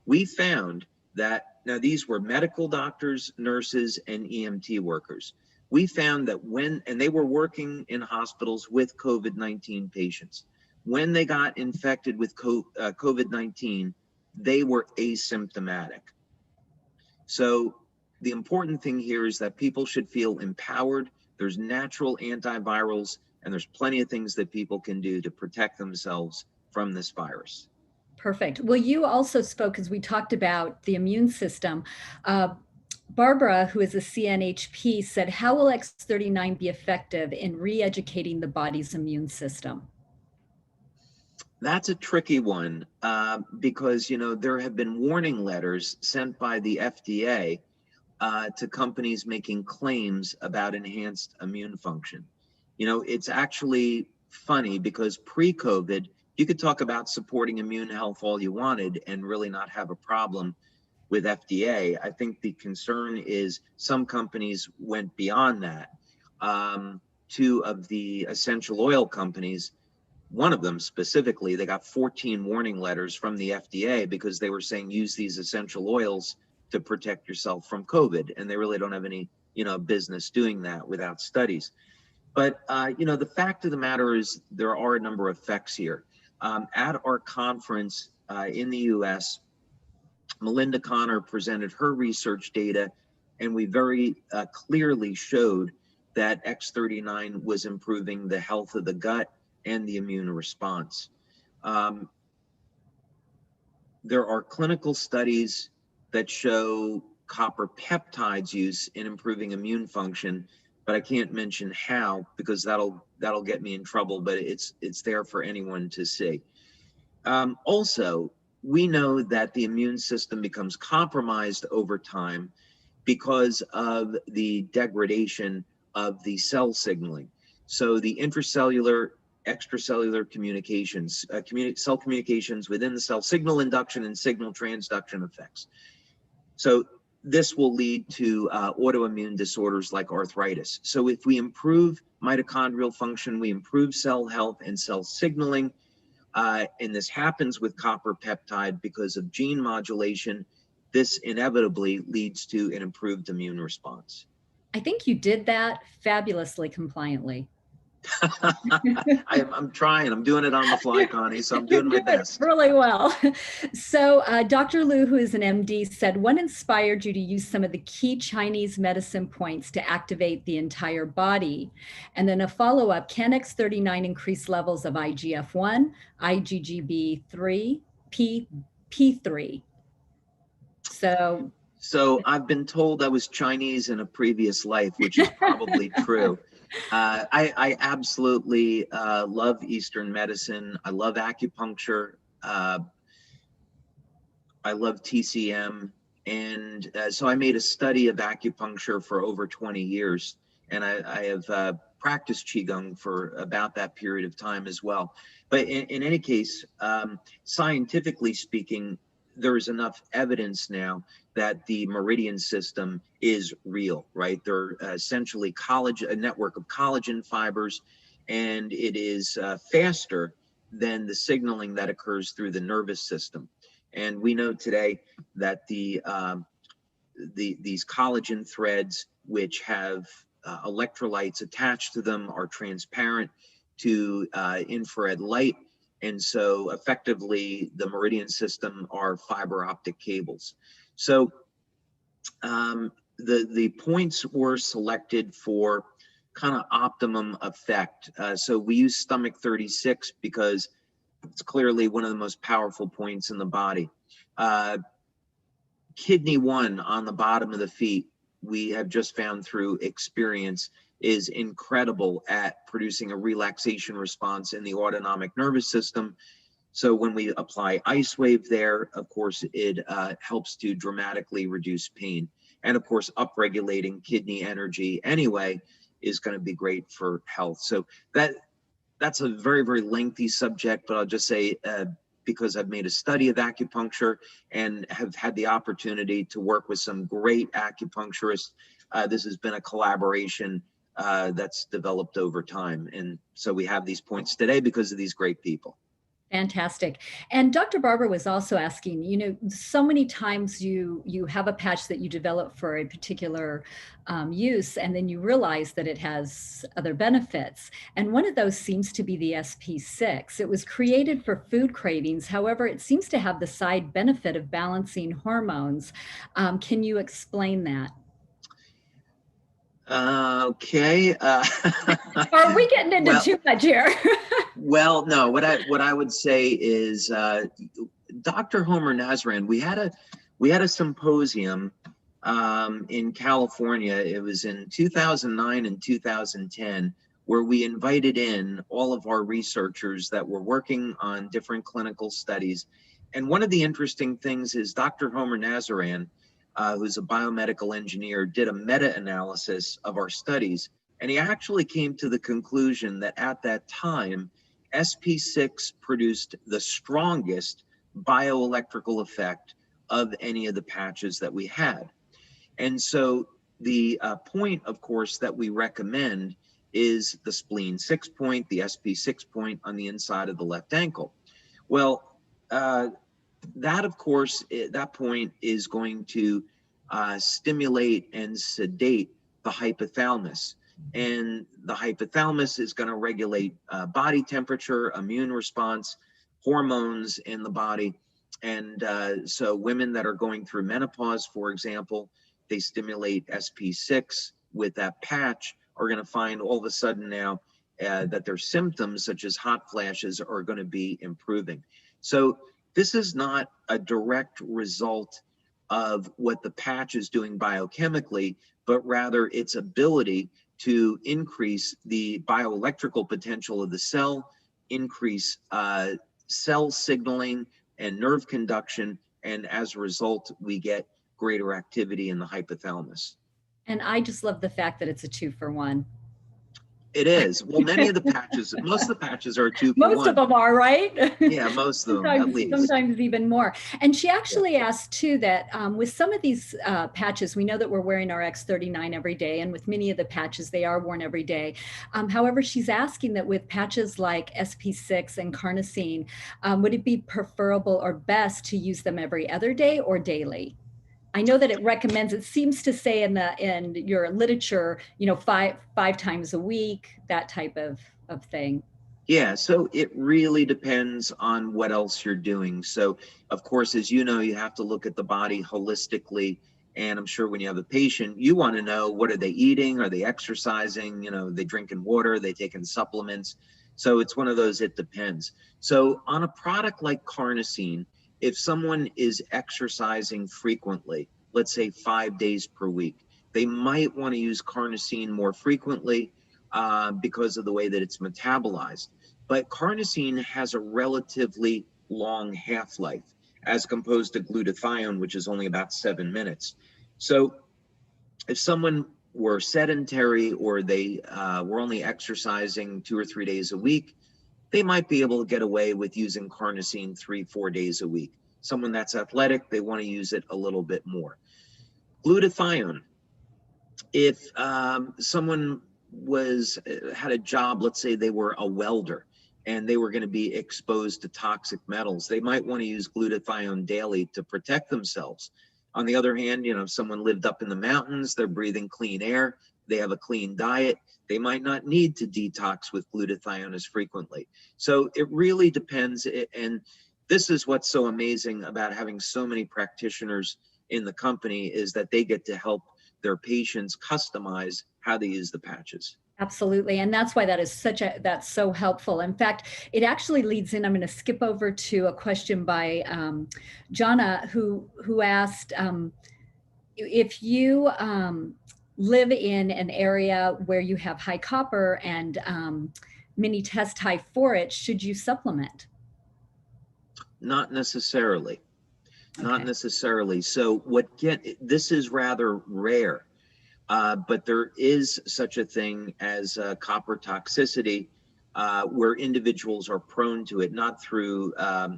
We found that, now these were medical doctors, nurses, and EMT workers. We found that and they were working in hospitals with COVID-19 patients, when they got infected with COVID-19, they were asymptomatic. So the important thing here is that people should feel empowered. There's natural antivirals, and there's plenty of things that people can do to protect themselves from this virus. Perfect. Well, you also spoke, as we talked about the immune system. Barbara, who is a CNHP, said, how will X39 be effective in re-educating the body's immune system? That's a tricky one because, there have been warning letters sent by the FDA to companies making claims about enhanced immune function. It's actually funny because pre-COVID, you could talk about supporting immune health all you wanted and really not have a problem with FDA. I think the concern is some companies went beyond that. Two of the essential oil companies, one of them specifically, they got 14 warning letters from the FDA because they were saying use these essential oils to protect yourself from COVID. And they really don't have any, business doing that without studies. But, the fact of the matter is there are a number of effects here. At our conference in the US, Melinda Connor presented her research data, and we very clearly showed that X39 was improving the health of the gut and the immune response. There are clinical studies that show copper peptides use in improving immune function, but I can't mention how because that'll get me in trouble, but it's there for anyone to see. Also, we know that the immune system becomes compromised over time because of the degradation of the cell signaling. So the intracellular, extracellular communications, cell communications within the cell, signal induction and signal transduction effects. So this will lead to autoimmune disorders like arthritis. So if we improve mitochondrial function, we improve cell health and cell signaling, and this happens with copper peptide because of gene modulation, this inevitably leads to an improved immune response. I think you did that fabulously compliantly. I'm trying. I'm doing it on the fly, Connie, so I'm doing my best. Really well. So Dr. Liu, who is an MD, said, what inspired you to use some of the key Chinese medicine points to activate the entire body? And then a follow-up, can X39 increase levels of IGF-1, IgGB3, P3? So I've been told I was Chinese in a previous life, which is probably true. I absolutely love Eastern medicine. I love acupuncture. I love TCM. And so I made a study of acupuncture for over 20 years. And I have practiced Qigong for about that period of time as well. But in any case, scientifically speaking, there is enough evidence now that the meridian system is real, right? They're essentially a network of collagen fibers, and it is faster than the signaling that occurs through the nervous system. And we know today that the these collagen threads, which have electrolytes attached to them, are transparent to infrared light. And so effectively, the Meridian system are fiber optic cables. So the points were selected for kind of optimum effect. So we use stomach 36 because it's clearly one of the most powerful points in the body. Kidney 1 on the bottom of the feet, we have just found through experience, is incredible at producing a relaxation response in the autonomic nervous system. So when we apply Ice Wave there, of course, it helps to dramatically reduce pain. And of course, upregulating kidney energy anyway is going to be great for health. So that's a very, very lengthy subject, but I'll just say, because I've made a study of acupuncture and have had the opportunity to work with some great acupuncturists, this has been a collaboration that's developed over time. And so we have these points today because of these great people. Fantastic. And Dr. Barber was also asking, you know, so many times you have a patch that you develop for a particular use, and then you realize that it has other benefits. And one of those seems to be the SP6. It was created for food cravings. However, it seems to have the side benefit of balancing hormones. Can you explain that? Okay. Are we getting into too much here? Well, no, what I would say is, Dr. Homer Nazarian, we had a symposium in California. It was in 2009 and 2010, where we invited in all of our researchers that were working on different clinical studies. And one of the interesting things is Dr. Homer Nazarian, who's a biomedical engineer, did a meta-analysis of our studies. And he actually came to the conclusion that at that time, SP6 produced the strongest bioelectrical effect of any of the patches that we had. And so the point, of course, that we recommend is the spleen 6 point, the SP6 point on the inside of the left ankle. Well, that, of course, that point is going to stimulate and sedate the hypothalamus. And the hypothalamus is going to regulate body temperature, immune response, hormones in the body. And so women that are going through menopause, for example, they stimulate SP6 with that patch, are going to find all of a sudden now that their symptoms, such as hot flashes, are going to be improving. So this is not a direct result of what the patch is doing biochemically, but rather its ability to increase the bioelectrical potential of the cell, increase cell signaling and nerve conduction, and as a result, we get greater activity in the hypothalamus. And I just love the fact that it's a 2-for-1. It is. Well, many of the patches, most of the patches are 2-for-1. Most of them are, right? Yeah, most of them, at least. Sometimes even more. And she actually asked too that with some of these patches, we know that we're wearing our X39 every day, and with many of the patches, they are worn every day. However, she's asking that with patches like SP6 and carnosine, would it be preferable or best to use them every other day or daily? I know that it recommends, it seems to say in your literature, you know, five times a week, that type of thing. Yeah, so it really depends on what else you're doing. So, of course, as you know, you have to look at the body holistically. And I'm sure when you have a patient, you want to know, what are they eating? Are they exercising? You know, are they drinking water? Are they taking supplements? So it's one of those, it depends. So on a product like carnosine, if someone is exercising frequently, let's say 5 days per week, they might want to use carnosine more frequently because of the way that it's metabolized. But carnosine has a relatively long half-life as opposed to glutathione, which is only about 7 minutes. So if someone were sedentary or they were only exercising 2 or 3 days a week, they might be able to get away with using carnosine 3-4 days a week. Someone that's athletic, they want to use it a little bit more. Glutathione, if someone had a job, let's say they were a welder and they were going to be exposed to toxic metals, they might want to use glutathione daily to protect themselves. On the other hand, if someone lived up in the mountains, they're breathing clean air, they have a clean diet, they might not need to detox with glutathione as frequently. So it really depends. And this is what's so amazing about having so many practitioners in the company, is that they get to help their patients customize how they use the patches. Absolutely. And that's why that's so helpful. In fact, it actually leads in, I'm going to skip over to a question by Jana, who asked, if you live in an area where you have high copper and many test high for it, should you supplement? Not necessarily. Not Okay. necessarily. So this is rather rare. But there is such a thing as copper toxicity, where individuals are prone to it, not through,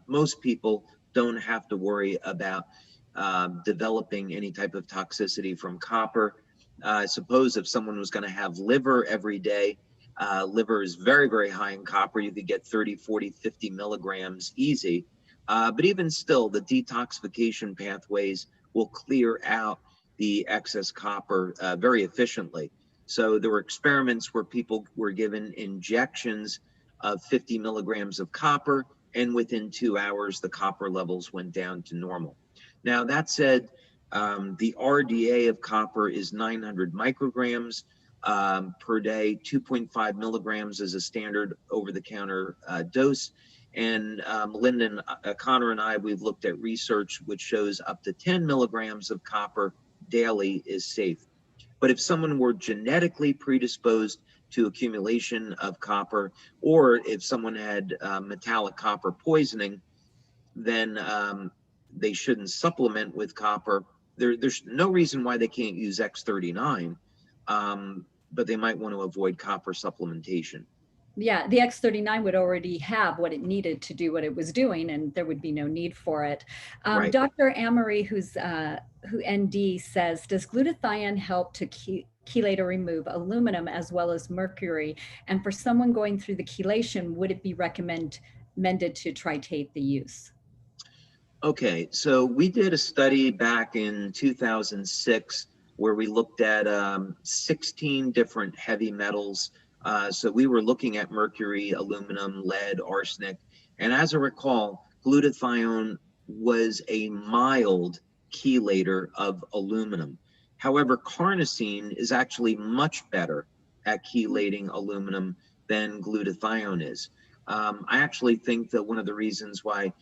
most people don't have to worry about developing any type of toxicity from copper. I suppose if someone was going to have liver every day, liver is very, very high in copper. You could get 30, 40, 50 milligrams easy. But even still, the detoxification pathways will clear out the excess copper very efficiently. So there were experiments where people were given injections of 50 milligrams of copper, and within 2 hours, the copper levels went down to normal. Now, that said, the RDA of copper is 900 micrograms per day. 2.5 milligrams is a standard over-the-counter dose. And Melinda and Connor and I, we've looked at research which shows up to 10 milligrams of copper daily is safe. But if someone were genetically predisposed to accumulation of copper, or if someone had metallic copper poisoning, then they shouldn't supplement with copper. There's no reason why they can't use X39, but they might want to avoid copper supplementation. Yeah, the X39 would already have what it needed to do what it was doing, and there would be no need for it. Right. Dr. Amory, who ND, says, does glutathione help to chelate or remove aluminum as well as mercury? And for someone going through the chelation, would it be recommended to titrate the use? Okay, so we did a study back in 2006 where we looked at 16 different heavy metals. So we were looking at mercury, aluminum, lead, arsenic. And as I recall, glutathione was a mild chelator of aluminum. However, carnosine is actually much better at chelating aluminum than glutathione is. I actually think that one of the reasons why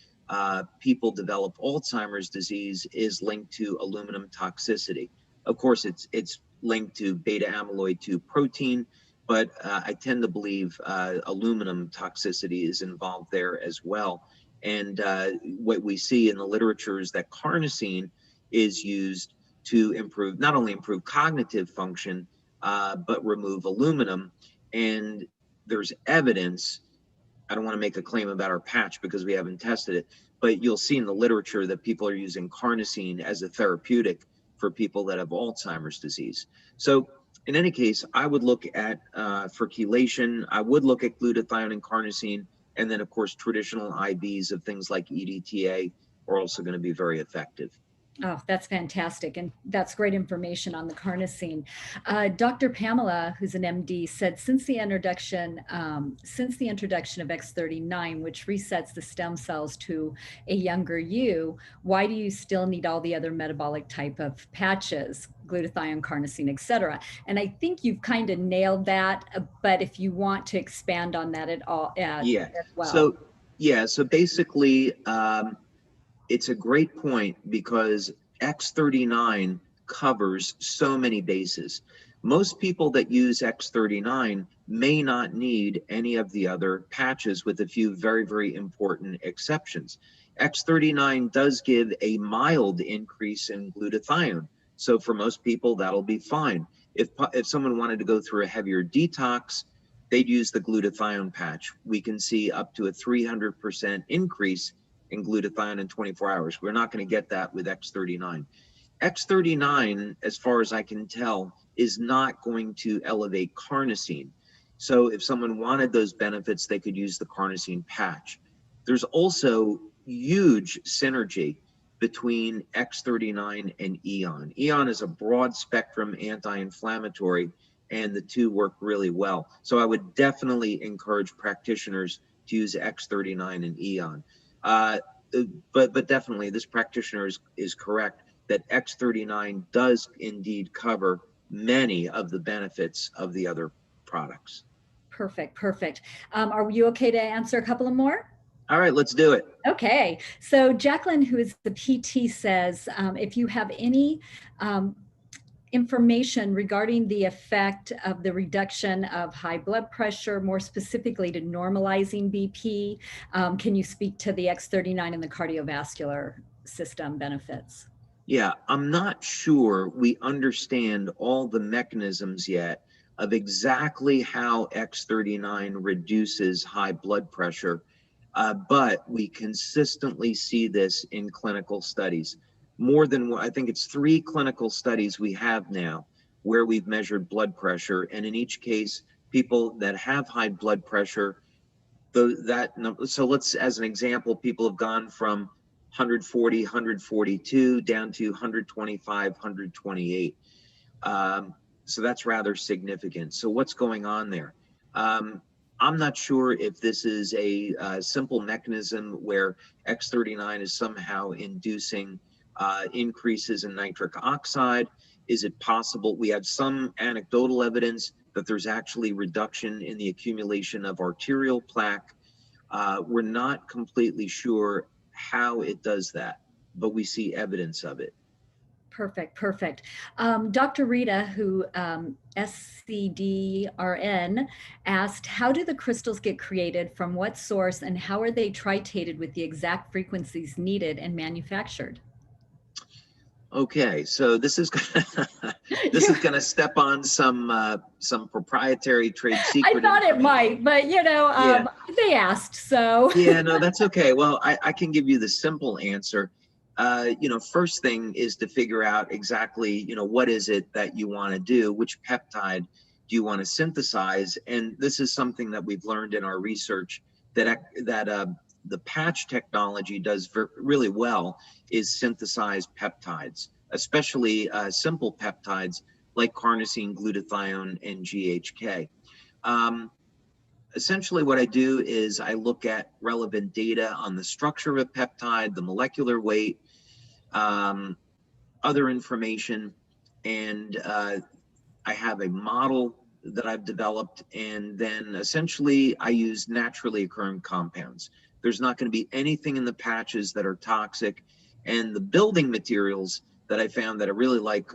people develop Alzheimer's disease is linked to aluminum toxicity. Of course, it's linked to beta amyloid 2 protein, but I tend to believe aluminum toxicity is involved there as well. And what we see in the literature is that carnosine is used to not only improve cognitive function, but remove aluminum. And there's evidence, I don't want to make a claim about our patch because we haven't tested it, but you'll see in the literature that people are using carnosine as a therapeutic for people that have Alzheimer's disease. So in any case, I would look at, for chelation, I would look at glutathione and carnosine, and then of course, traditional IVs of things like EDTA are also going to be very effective. Oh, that's fantastic. And that's great information on the carnosine. Dr. Pamela, who's an MD, said since the introduction of X39, which resets the stem cells to a younger you, why do you still need all the other metabolic type of patches, glutathione, carnosine, et cetera? And I think you've kind of nailed that, but if you want to expand on that at all, Yeah. as well. So basically, it's a great point because X39 covers so many bases. Most people that use X39 may not need any of the other patches, with a few very, very important exceptions. X39 does give a mild increase in glutathione. So for most people, that'll be fine. If someone wanted to go through a heavier detox, they'd use the glutathione patch. We can see up to a 300% increase in glutathione in 24 hours. We're not going to get that with X39. X39, as far as I can tell, is not going to elevate carnosine. So if someone wanted those benefits, they could use the carnosine patch. There's also huge synergy between X39 and Eon. Eon is a broad spectrum anti-inflammatory, and the two work really well. So I would definitely encourage practitioners to use X39 and Eon. But definitely this practitioner is correct that X39 does indeed cover many of the benefits of the other products. Perfect, perfect. Are you okay to answer a couple of more? All right, let's do it. Okay, so Jacqueline, who is the PT, says if you have any information regarding the effect of the reduction of high blood pressure, more specifically to normalizing BP, can you speak to the X39 and the cardiovascular system benefits? Yeah, I'm not sure we understand all the mechanisms yet of exactly how X39 reduces high blood pressure, but we consistently see this in clinical studies. More than, I think it's 3 clinical studies we have now where we've measured blood pressure, and in each case, people that have high blood pressure, so let's, as an example, people have gone from 140, 142 down to 125, 128. So that's rather significant. So what's going on there? I'm not sure if this is a simple mechanism where X39 is somehow inducing increases in nitric oxide. Is it possible? We have some anecdotal evidence that there's actually reduction in the accumulation of arterial plaque. We're not completely sure how it does that, but we see evidence of it. Perfect, perfect. Dr. Rita, who SCDRN, asked, how do the crystals get created, from what source, and how are they tritated with the exact frequencies needed and manufactured? Okay, so this is this is going to step on some proprietary trade secret. I thought it might, but Yeah. they asked, so. Yeah, no, that's okay. Well, I can give you the simple answer. First thing is to figure out exactly, what is it that you want to do, which peptide do you want to synthesize, and this is something that we've learned in our research that the patch technology does really well, is synthesize peptides, especially simple peptides like carnosine, glutathione, and GHK. Essentially what I do is I look at relevant data on the structure of a peptide, the molecular weight, other information, and I have a model that I've developed, and then essentially I use naturally occurring compounds. There's not going to be anything in the patches that are toxic, and the building materials that I found that I really like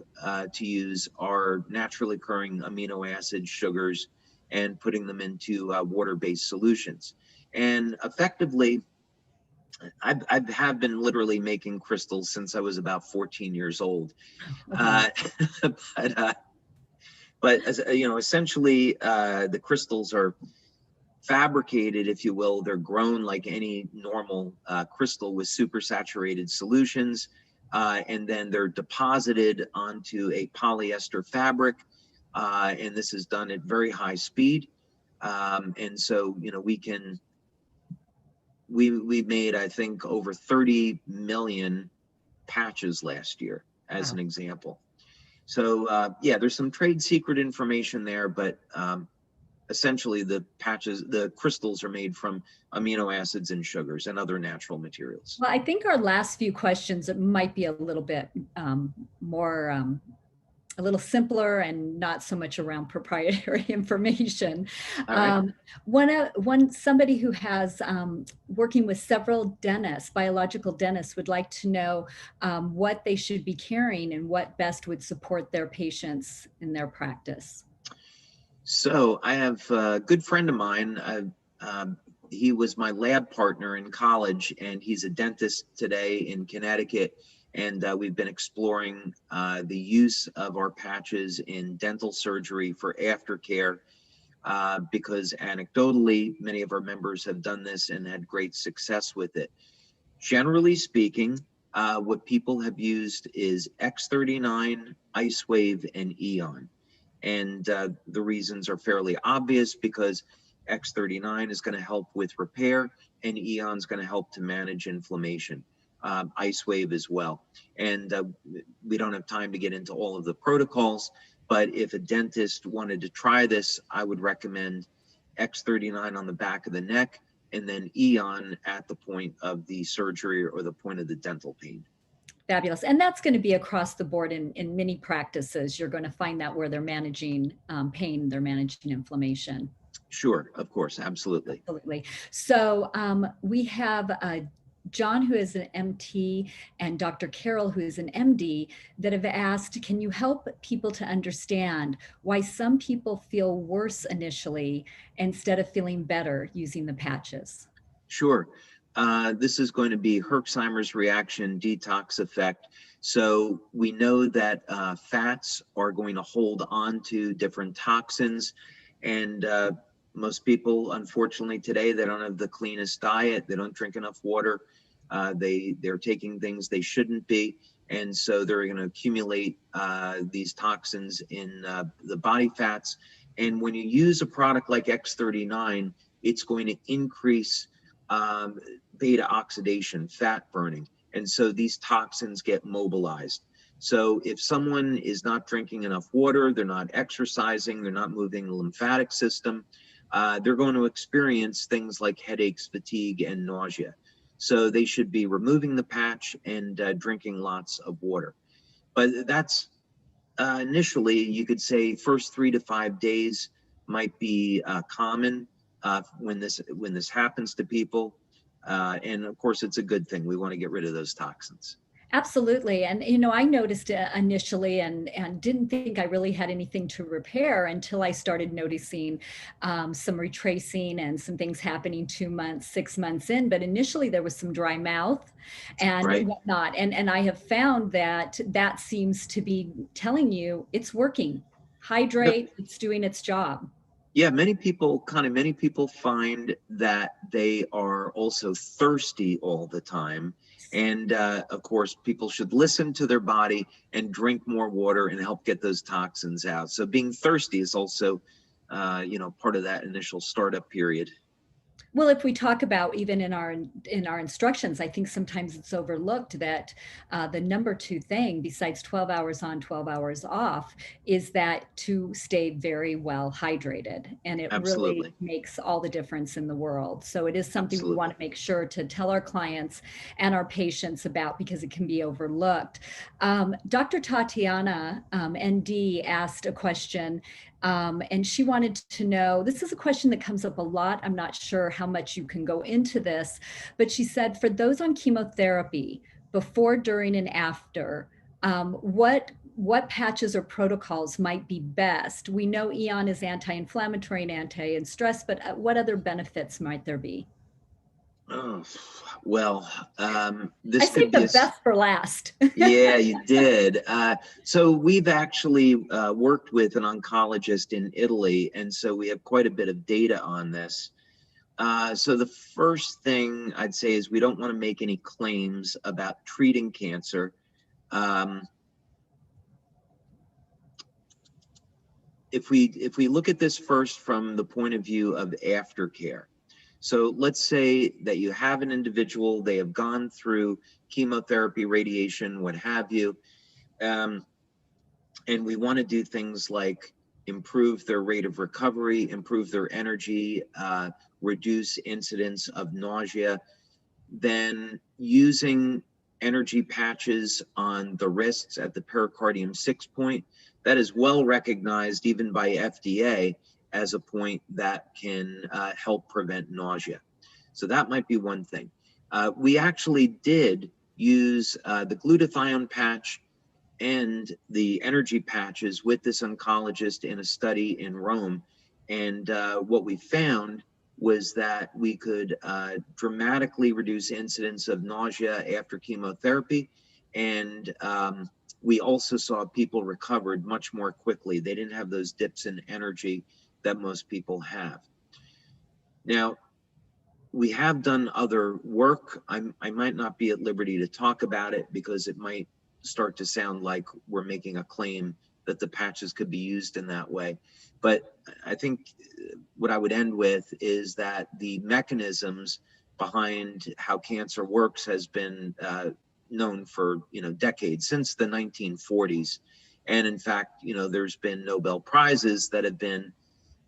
to use are naturally occurring amino acids, sugars, and putting them into water-based solutions. And effectively, I have been literally making crystals since I was about 14 years old. But as essentially, the crystals are fabricated, if you will. They're grown like any normal crystal with supersaturated solutions, and then they're deposited onto a polyester fabric, and this is done at very high speed. And so, we made, I think, over 30 million patches last year, as Wow. an example. So yeah, there's some trade secret information there, but essentially the crystals are made from amino acids and sugars and other natural materials. Well, I think our last few questions might be a little bit more, a little simpler and not so much around proprietary information. All right. Somebody who has working with several dentists, biological dentists, would like to know what they should be carrying and what best would support their patients in their practice. So I have a good friend of mine. He was my lab partner in college, and he's a dentist today in Connecticut. And we've been exploring the use of our patches in dental surgery for aftercare, because anecdotally, many of our members have done this and had great success with it. Generally speaking, what people have used is X39, IceWave, and Eon. And the reasons are fairly obvious, because X39 is going to help with repair and Eon is going to help to manage inflammation. ice wave as well. And we don't have time to get into all of the protocols, but if a dentist wanted to try this, I would recommend X39 on the back of the neck, and then Eon at the point of the surgery or the point of the dental pain. Fabulous. And that's going to be across the board in many practices. You're going to find that where they're managing pain, they're managing inflammation. Sure, of course, absolutely. Absolutely. So we have John, who is an MT, and Dr. Carol, who is an MD, that have asked, can you help people to understand why some people feel worse initially instead of feeling better using the patches? Sure. This is going to be Herxheimer's reaction detox effect. So we know that fats are going to hold on to different toxins, and most people, unfortunately, today, they don't have the cleanest diet. They don't drink enough water. They're taking things they shouldn't be. And so they're going to accumulate these toxins in the body fats. And when you use a product like X39, it's going to increase beta oxidation, fat burning. And so these toxins get mobilized. So if someone is not drinking enough water, they're not exercising, they're not moving the lymphatic system, they're going to experience things like headaches, fatigue, and nausea. So they should be removing the patch and drinking lots of water. But that's initially, you could say, first 3 to 5 days might be common when this happens to people. And of course, it's a good thing. We want to get rid of those toxins. Absolutely. And, you know, I noticed it initially and didn't think I really had anything to repair until I started noticing some retracing and some things happening 2 months, 6 months in. But initially there was some dry mouth and Right. whatnot. And I have found that that seems to be telling you it's working. Hydrate, it's doing its job. Yeah, many people find that they are also thirsty all the time. And of course, people should listen to their body and drink more water and help get those toxins out. So being thirsty is also, part of that initial startup period. Well, if we talk about even in our instructions, I think sometimes it's overlooked that the number 2 thing besides 12 hours on, 12 hours off is that to stay very well hydrated. And it Absolutely. really makes all the difference in the world. So it is something we Absolutely. want to make sure to tell our clients and our patients about because it can be overlooked. Dr. Tatiana, ND, asked a question. And she wanted to know, this is a question that comes up a lot. I'm not sure how much you can go into this, but she said, for those on chemotherapy, before, during, and after, what patches or protocols might be best? We know Eon is anti-inflammatory and anti-stress, but what other benefits might there be? Oh, well, I this could saved be the best for last. Yeah, you did. So we've actually worked with an oncologist in Italy, and so we have quite a bit of data on this. So the first thing I'd say is we don't want to make any claims about treating cancer. If we look at this first from the point of view of aftercare. So let's say that you have an individual, they have gone through chemotherapy, radiation, what have you, and we want to do things like improve their rate of recovery, improve their energy, reduce incidence of nausea. Then using energy patches on the wrists at the pericardium 6 point, that is well recognized even by FDA as a point that can help prevent nausea. So that might be one thing. We actually did use the glutathione patch and the energy patches with this oncologist in a study in Rome. And what we found was that we could dramatically reduce incidence of nausea after chemotherapy. And we also saw people recovered much more quickly. They didn't have those dips in energy that most people have. Now, we have done other work. I might not be at liberty to talk about it because it might start to sound like we're making a claim that the patches could be used in that way. But I think what I would end with is that the mechanisms behind how cancer works has been known for decades, since the 1940s. And in fact, there's been Nobel Prizes that have been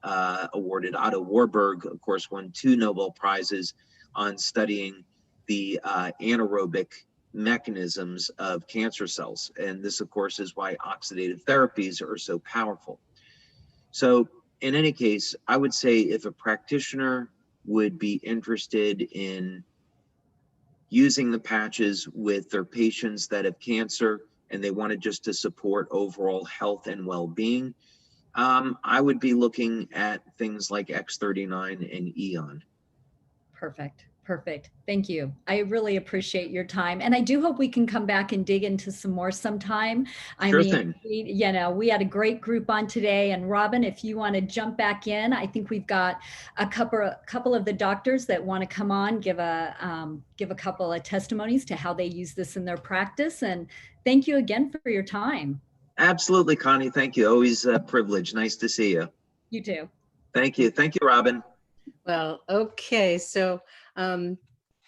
awarded. Otto Warburg, of course, won 2 Nobel Prizes on studying the anaerobic mechanisms of cancer cells. And this, of course, is why oxidative therapies are so powerful. So in any case, I would say if a practitioner would be interested in using the patches with their patients that have cancer and they wanted just to support overall health and well-being, I would be looking at things like X39 and Eon. Perfect. Perfect. Thank you. I really appreciate your time. And I do hope we can come back and dig into some more sometime. Sure thing. We had a great group on today. And Robin, if you want to jump back in, I think we've got a couple of the doctors that want to come on, give a couple of testimonies to how they use this in their practice. And thank you again for your time. Absolutely, Connie. Thank you. Always a privilege. Nice to see you. You too. Thank you. Thank you, Robin. Well, okay. So,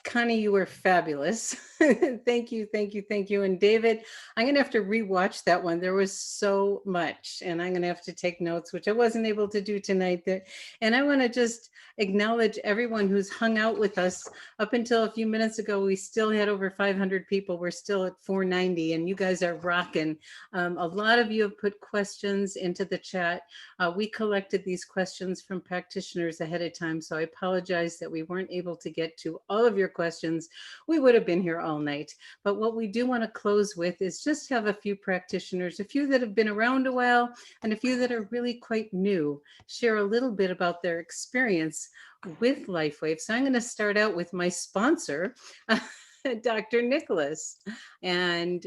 Connie, you were fabulous. Thank you, thank you, thank you. And David, I'm going to have to rewatch that one. There was so much, and I'm going to have to take notes, which I wasn't able to do tonight. And I want to just acknowledge everyone who's hung out with us. Up until a few minutes ago, we still had over 500 people. We're still at 490, and you guys are rocking. A lot of you have put questions into the chat. We collected these questions from practitioners ahead of time, so I apologize that we weren't able to get to all of your questions. We would have been here all night. But what we do want to close with is just have a few practitioners, a few that have been around a while and a few that are really quite new, share a little bit about their experience with LifeWave. So I'm going to start out with my sponsor, Dr. Nicholas. And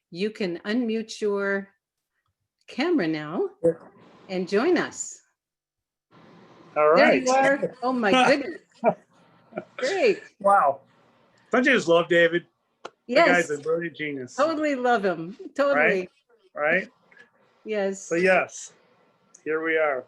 you can unmute your camera now and join us. All right. There you are. Oh my goodness. Great. Wow. Don't you just love David? Yes. The guy's a brilliant genius. Totally love him. Totally. Right? Yes. So yes, here we are.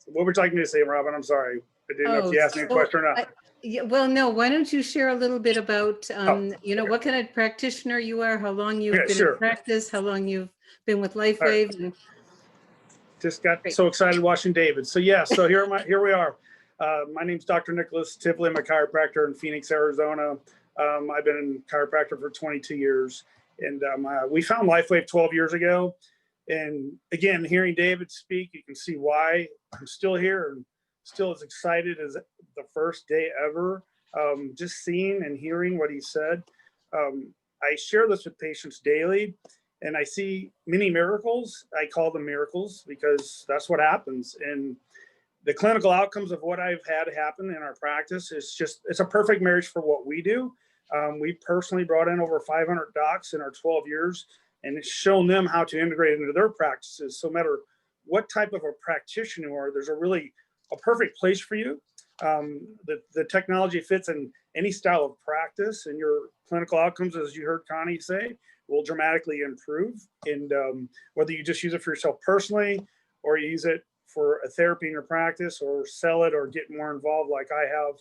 What were you talking to say, Robin? I'm sorry. I didn't know if you asked me a question or not. Yeah, well, no. Why don't you share a little bit about, what kind of practitioner you are, how long you've been in practice, how long you've been with LifeWave. And... Just got so excited watching David. So yeah, so here we are. My name's Dr. Nicholas Tivley. I'm a chiropractor in Phoenix, Arizona. I've been a chiropractor for 22 years. And we found LifeWave 12 years ago. And again, hearing David speak, you can see why I'm still here and still as excited as the first day ever. Just seeing and hearing what he said. I share this with patients daily, and I see many miracles. I call them miracles because that's what happens. And the clinical outcomes of what I've had happen in our practice is it's a perfect marriage for what we do. We personally brought in over 500 docs in our 12 years, and it's shown them how to integrate it into their practices. So no matter what type of a practitioner you are, there's a perfect place for you. The technology fits in any style of practice, and your clinical outcomes, as you heard Connie say, will dramatically improve. And whether you just use it for yourself personally, or you use it for a therapy in your practice, or sell it, or get more involved like I have.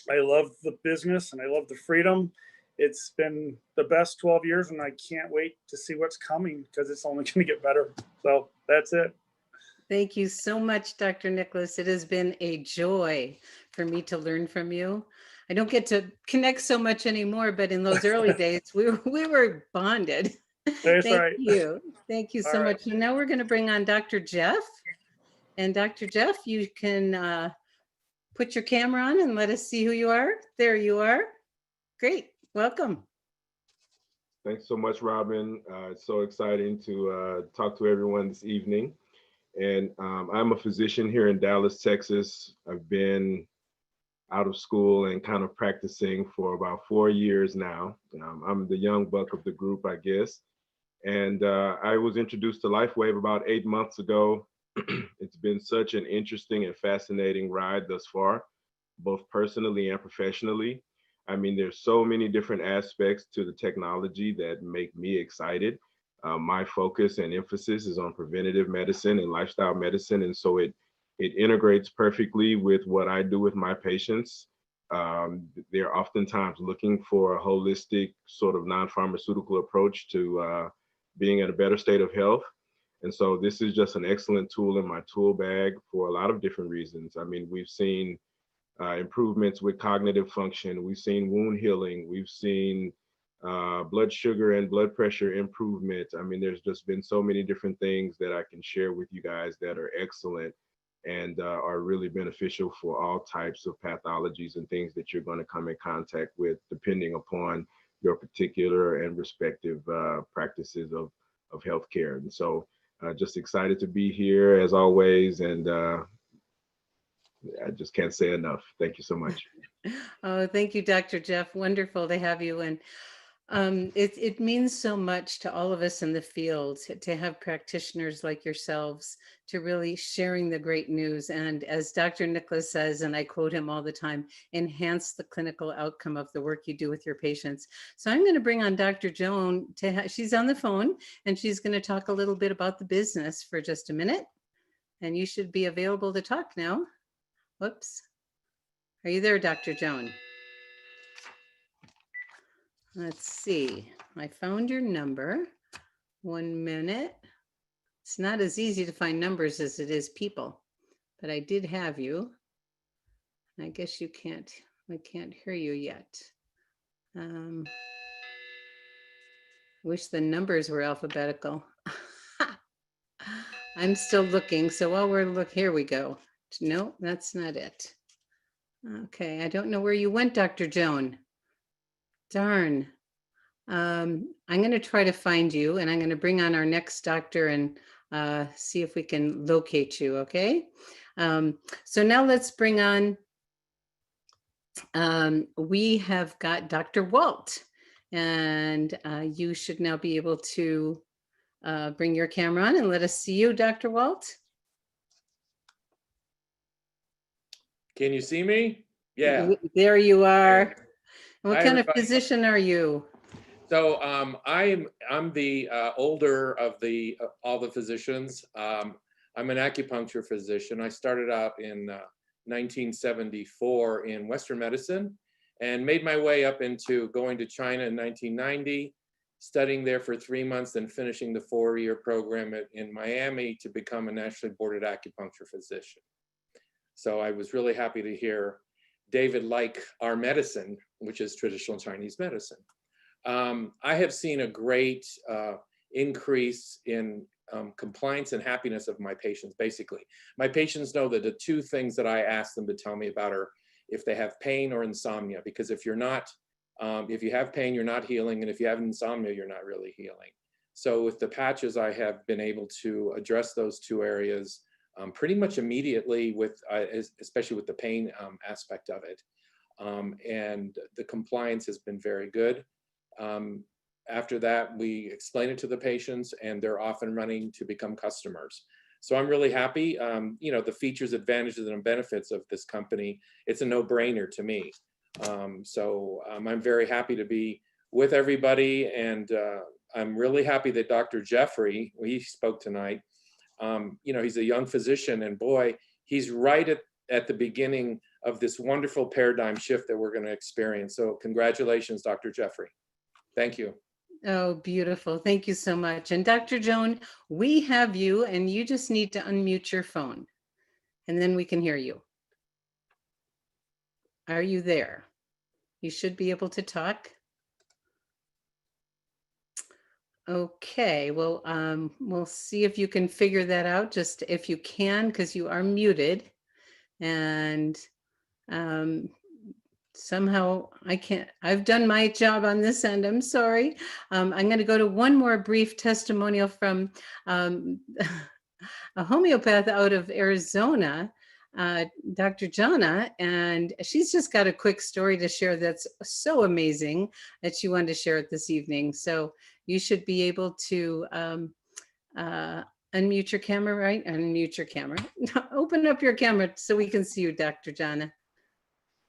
I love the business and I love the freedom. It's been the best 12 years, and I can't wait to see what's coming because it's only going to get better. So that's it. Thank you so much, Dr. Nicholas. It has been a joy for me to learn from you. I don't get to connect so much anymore, but in those early days, we were bonded. That's right. You. Thank you so All right. much. And now we're going to bring on Dr. Jeff. And Dr. Jeff, you can put your camera on and let us see who you are. There you are. Great. Welcome. Thanks so much, Robin. It's so exciting to talk to everyone this evening. And I'm a physician here in Dallas, Texas. I've been out of school and kind of practicing for about 4 years now. I'm the young buck of the group, I guess. And I was introduced to LifeWave about 8 months ago. It's been such an interesting and fascinating ride thus far, both personally and professionally. I mean, there's so many different aspects to the technology that make me excited. My focus and emphasis is on preventative medicine and lifestyle medicine. And so it It integrates perfectly with what I do with my patients. They're oftentimes looking for a holistic sort of non-pharmaceutical approach to being in a better state of health. And so this is just an excellent tool in my tool bag for a lot of different reasons. I mean, we've seen improvements with cognitive function. We've seen wound healing. We've seen blood sugar and blood pressure improvement. I mean, there's just been so many different things that I can share with you guys that are excellent and are really beneficial for all types of pathologies and things that you're going to come in contact with, depending upon your particular and respective practices of healthcare. And so just excited to be here as always. And I just can't say enough. Thank you so much. Oh, thank you, Dr. Jeff. Wonderful to have you. And it means so much to all of us in the field to have practitioners like yourselves to really sharing the great news. And as Dr. Nicholas says, and I quote him all the time, enhance the clinical outcome of the work you do with your patients. So I'm going to bring on Dr. Joan. She's on the phone and she's going to talk a little bit about the business for just a minute. And you should be available to talk now. Whoops. Are you there, Dr. Joan? Let's see. I found your number. 1 minute. It's not as easy to find numbers as it is people, but I did have you. I guess I can't hear you yet. Wish the numbers were alphabetical. I'm still looking. So while we're here we go. No, that's not it. Okay, I don't know where you went, Dr. Joan. Darn. I'm going to try to find you, and I'm going to bring on our next doctor and see if we can locate you, okay? So now let's bring on, we have got Dr. Walt, and you should now be able to bring your camera on and let us see you, Dr. Walt. Can you see me? Yeah. There you are. What Hi, kind of everybody. physician are you? So I'm the older of all the physicians. I'm an acupuncture physician. I started out in 1974 in Western medicine and made my way up into going to China in 1990, studying there for 3 months, then finishing the 4-year program in Miami to become a nationally boarded acupuncture physician. So I was really happy to hear David like our medicine, which is traditional Chinese medicine. I have seen a great increase in compliance and happiness of my patients, basically. My patients know that the 2 things that I ask them to tell me about are if they have pain or insomnia, because if you're not, if you have pain, you're not healing, and if you have insomnia, you're not really healing. So with the patches, I have been able to address those 2 areas pretty much immediately, especially with the pain aspect of it. And the compliance has been very good. After that, we explain it to the patients and they're off and running to become customers. So I'm really happy. You know, the features, advantages, and benefits of this company, it's a no-brainer to me. I'm very happy to be with everybody, and I'm really happy that Dr. Jeffrey, he spoke tonight. You know, he's a young physician, and boy, he's right at the beginning of this wonderful paradigm shift that we're going to experience. So congratulations, Dr. Jeffrey. Thank you. Oh, beautiful. Thank you so much. And Dr. Joan, we have you, and you just need to unmute your phone, and then we can hear you. Are you there? You should be able to talk. Okay, well, we'll see if you can figure that out, just if you can, because you are muted. And somehow I can't, I've done my job on this end, I'm sorry. I'm going to go to one more brief testimonial from a homeopath out of Arizona, Dr. Jana, and she's just got a quick story to share that's so amazing that she wanted to share it this evening. So you should be able to unmute your camera, right? Unmute your camera. Open up your camera so we can see you, Dr. Jana.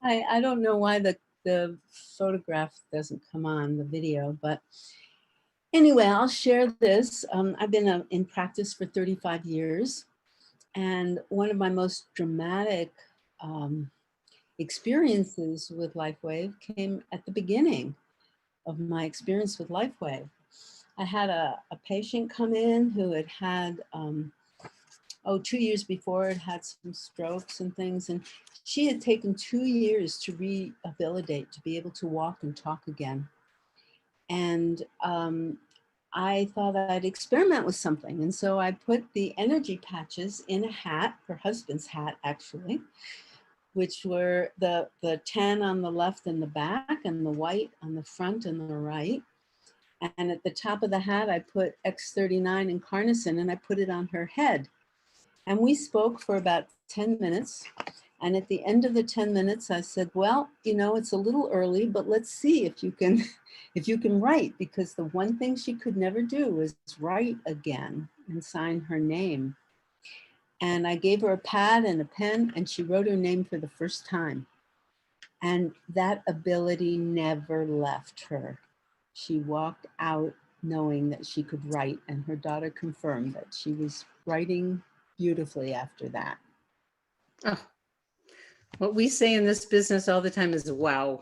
Hi, I don't know why the photograph doesn't come on the video, but anyway, I'll share this. I've been in practice for 35 years, And one of my most dramatic experiences with LifeWave came at the beginning of my experience with LifeWave. I had a patient come in who had had, 2 years before, had some strokes and things. And she had taken 2 years to rehabilitate, to be able to walk and talk again. And I thought I'd experiment with something. And so I put the energy patches in a hat, her husband's hat, actually, which were the 10 on the left and the back, and the white on the front and the right. And at the top of the hat, I put X39 and carnosine, and I put it on her head. And we spoke for about 10 minutes. And at the end of the 10 minutes, I said, well, you know, it's a little early, but let's see if you can, if you can write, because the one thing she could never do was write again and sign her name. And I gave her a pad and a pen, and she wrote her name for the first time. And that ability never left her. She walked out knowing that she could write, and her daughter confirmed that she was writing beautifully after that. Oh, what we say in this business all the time is wow.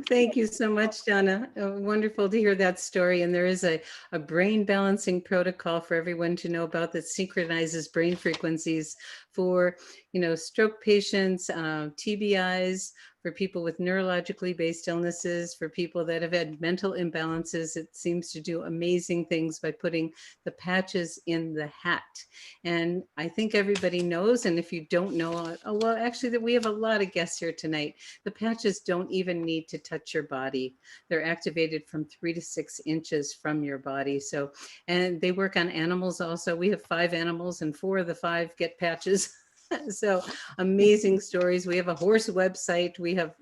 Thank you so much, Donna. Wonderful to hear that story. And there is a brain balancing protocol for everyone to know about that synchronizes brain frequencies for, you know, stroke patients, TBIs, for people with neurologically based illnesses, for people that have had mental imbalances. It seems to do amazing things by putting the patches in the hat. And I think everybody knows, and if you don't know, well, actually, that we have a lot of guests here tonight. The patches don't even need to touch your body. They're activated from 3 to 6 inches from your body. So, and they work on animals also. We have 5 animals, and 4 of the 5 get patches. So amazing stories. We have a horse website. We have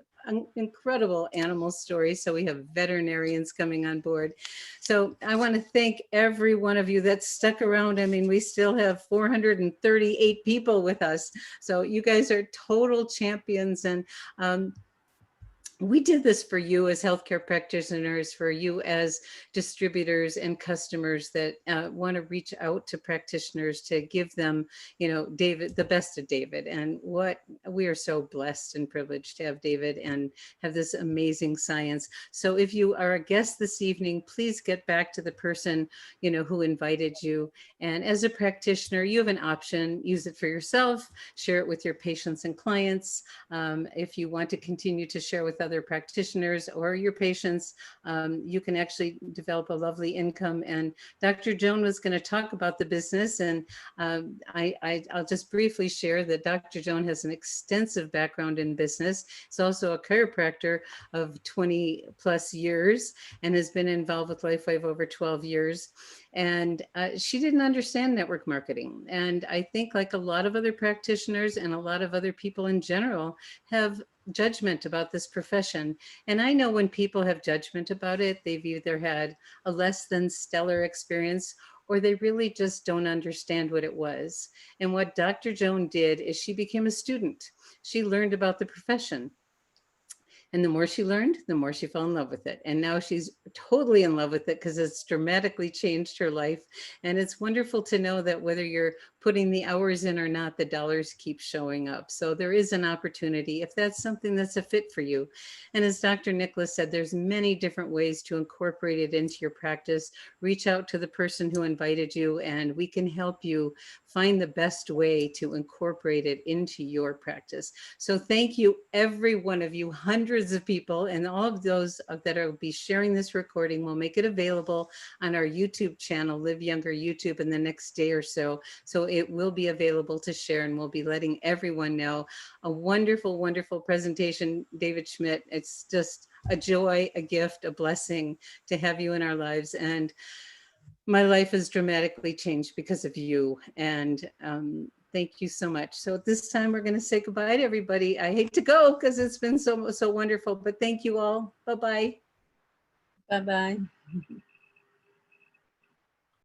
incredible animal stories. So we have veterinarians coming on board. So I want to thank every one of you that stuck around. I mean, we still have 438 people with us. So you guys are total champions. And we did this for you as healthcare practitioners, for you as distributors and customers that want to reach out to practitioners to give them, you know, David, the best of David. And what we are so blessed and privileged to have David and have this amazing science. So if you are a guest this evening, please get back to the person, you know, who invited you. And as a practitioner, you have an option. Use it for yourself, share it with your patients and clients. If you want to continue to share with other practitioners or your patients, you can actually develop a lovely income. And Dr. Joan was going to talk about the business, and I'll just briefly share that Dr. Joan has an extensive background in business. He's also a chiropractor of 20 plus years and has been involved with LifeWave over 12 years. And she didn't understand network marketing. And I think, like a lot of other practitioners and a lot of other people in general, have judgment about this profession. And I know when people have judgment about it, they've either had a less than stellar experience, or they really just don't understand what it was. And what Dr. Joan did is she became a student. She learned about the profession. And the more she learned, the more she fell in love with it. And now she's totally in love with it because it's dramatically changed her life. And it's wonderful to know that whether you're putting the hours in or not, the dollars keep showing up. So there is an opportunity if that's something that's a fit for you. And as Dr. Nicholas said, there's many different ways to incorporate it into your practice. Reach out to the person who invited you, and we can help you find the best way to incorporate it into your practice. So thank you, every one of you, hundreds of people, and all of those that will be sharing this recording. Will make it available on our YouTube channel, Live Younger YouTube, in the next day or so. So it will be available to share, and we'll be letting everyone know. A wonderful, wonderful presentation, David Schmidt. It's just a joy, a gift, a blessing to have you in our lives. And my life has dramatically changed because of you. And thank you so much. So at this time, we're going to say goodbye to everybody. I hate to go because it's been so wonderful, but thank you all. Bye-bye. Bye-bye.